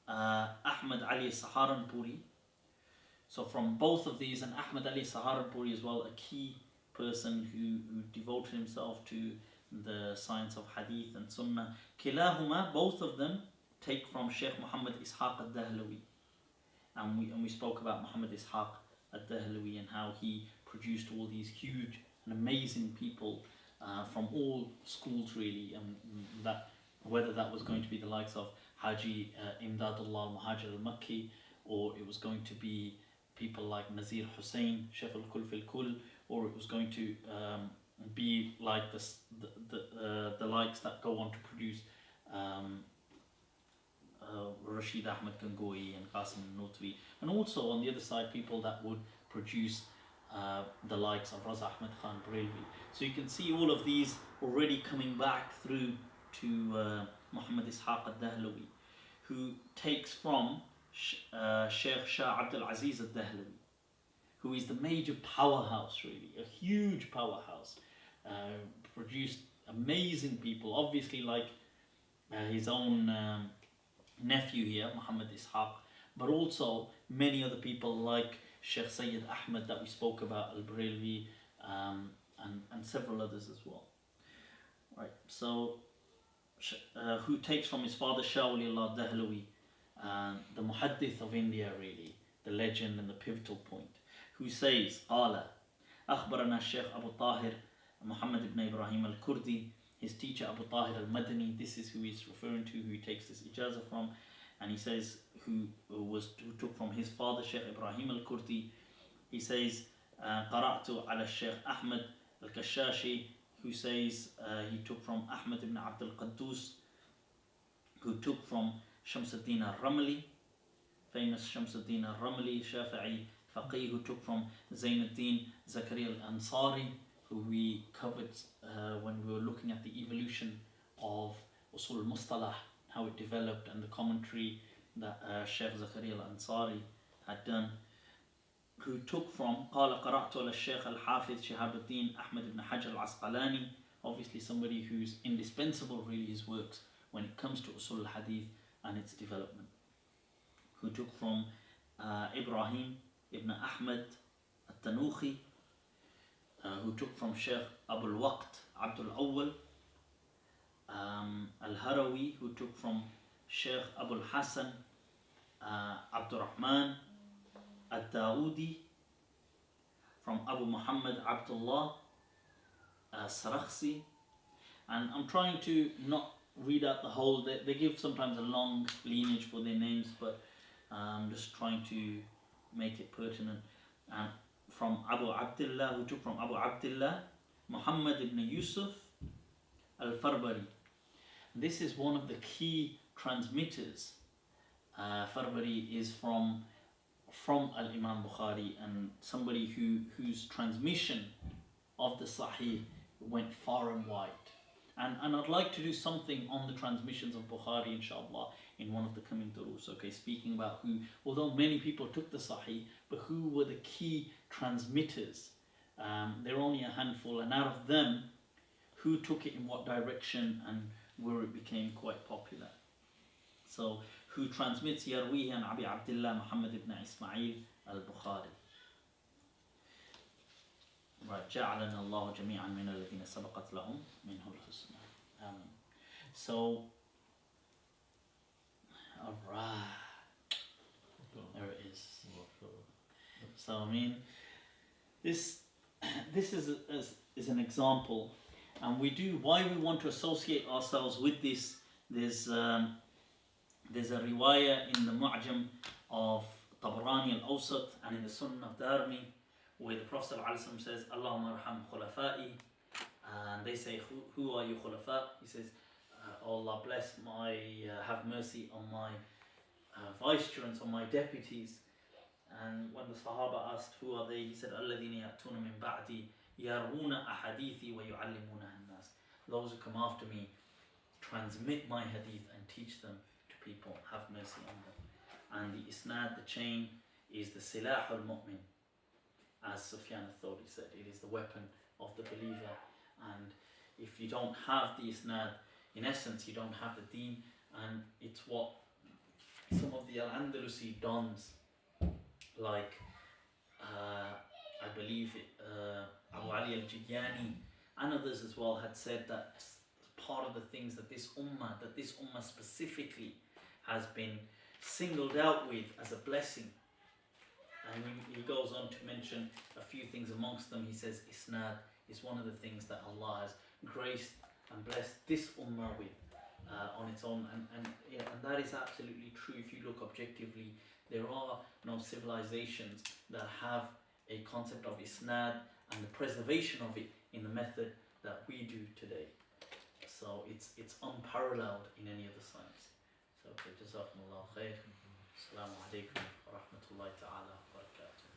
Ahmad Ali Saharanpuri. So from both of these, and Ahmad Ali Saharanpuri as well, a key person who devoted himself to the science of Hadith and Sunnah. Kilahuma, both of them take from Sheikh Muhammad Ishaq Dehlawi. And we spoke about Muhammad Ishaq Dehlawi and how he produced all these huge and amazing people from all schools really, and that whether that was going to be the likes of Haji Imdadullah al-Muhajir al-Makki, or it was going to be people like Nazir Hussain, Sheikh al-Kul fil-Kul, or it was going to be like the likes that go on to produce Rashid Ahmed Gangohi and Qasim Notwi, and also on the other side people that would produce the likes of Raza Ahmed Khan Barelwi. So you can see all of these already coming back through to Muhammad Ishaq Dehlawi, who takes from Sheikh Shah Abdul-Aziz Dehlawi, who is the major powerhouse really, a huge powerhouse, produced amazing people, obviously like his own nephew here, Muhammad Ishaq, but also many other people like Sheikh Sayyid Ahmad that we spoke about, al-Barelwi, and several others as well. Right, so who takes from his father Shah Waliullah Dehlawi, the Muhaddith of India really, the legend and the pivotal point, who says, قال أخبرنا الشيخ أبو طاهر Muhammad ibn Ibrahim al-Kurdi, his teacher Abu Tahir al-Madani, this is who he's referring to, who he takes this ijaza from, and he says who took from his father Sheikh Ibrahim al-Kurdi. He says قرأت على الشيخ أحمد al-Kashashi, who says he took from Ahmad ibn Abd al-Qaddus, who took from Shamsuddin al-Ramli, famous Shamsuddin al-Ramli, Shafi'i faqih, who took from Zainuddin Zakaria al-Ansari, who we covered when we were looking at the evolution of Usul al-Mustalah, how it developed, and the commentary that Sheikh Zakaria al-Ansari had done, who took from قال قرأت على الشيخ الحافظ شهاب الدين أحمد بن حجر العسقلاني, obviously somebody who's indispensable really, his works when it comes to Usul al-Hadith and its development, who took from Ibrahim ibn Ahmad al-Tanuhi, who took from Sheikh Abul Waqt Abdul Awwal al-Harawi, who took from Sheikh Abul Hasan Abdul Rahman al-Dawoodi, from Abu Muhammad Abdullah Sarakhsi. And I'm trying to not read out the whole, they give sometimes a long lineage for their names, but I'm just trying to make it pertinent. and from Abu Abdullah, who took from Abu Abdullah Muhammad ibn Yusuf al-Farbari. This is one of the key transmitters. Farbari is from Al-Imam Bukhari, and somebody whose transmission of the Sahih went far and wide. And I'd like to do something on the transmissions of Bukhari, inshallah, in one of the coming durus. Okay, speaking about who, although many people took the Sahih, but who were the key transmitters? There are only a handful, and out of them, who took it in what direction and where it became quite popular. So, who transmits Yarwihi an Abi Abdullah Muhammad ibn Ismail al-Bukhari. Right, جعلنا الله جميعا من الذين سبقت لهم منه الحسنى. Amen. So, alright, there it is. So I mean, this is an example, and why we want to associate ourselves with this. There's a riwayah in the Mu'jam of Tabarani al-Awsat and in the Sunnah of Darmi, where the Prophet ﷺ says, Allahumma arham khulafa'i, and they say, who are you khulafa? He says, oh Allah bless have mercy on my vicegerents, on my deputies. And when the Sahaba asked, who are they? He said, الَّذِينَ يَأْتُونَ مِن بَعْدِي يَرْوُونَ أَحَدِيثِي وَيُعَلِّمُونَهَا النَّاسِ. Those who come after me transmit my hadith and teach them to people. Have mercy on them. And the isnad, the chain, is the silah al-mu'min. As Sufyan al-Thawri said, it is the weapon of the believer. And if you don't have the isnad, in essence you don't have the deen. And it's what some of the Al-Andalusi dons, like I believe Abu Ali al-Jiyani and others as well, had said that part of the things that this ummah specifically has been singled out with as a blessing. And he goes on to mention a few things. Amongst them, he says isnad is one of the things that Allah has graced and blessed this ummah with on its own, and that is absolutely true. If you look objectively, there are no civilizations that have a concept of isnad and the preservation of it in the method that we do today. So it's unparalleled in any other science. So okay, jazakumullah khair. Assalamu alaikum wa rahmatullahi ta'ala wa barakatuh.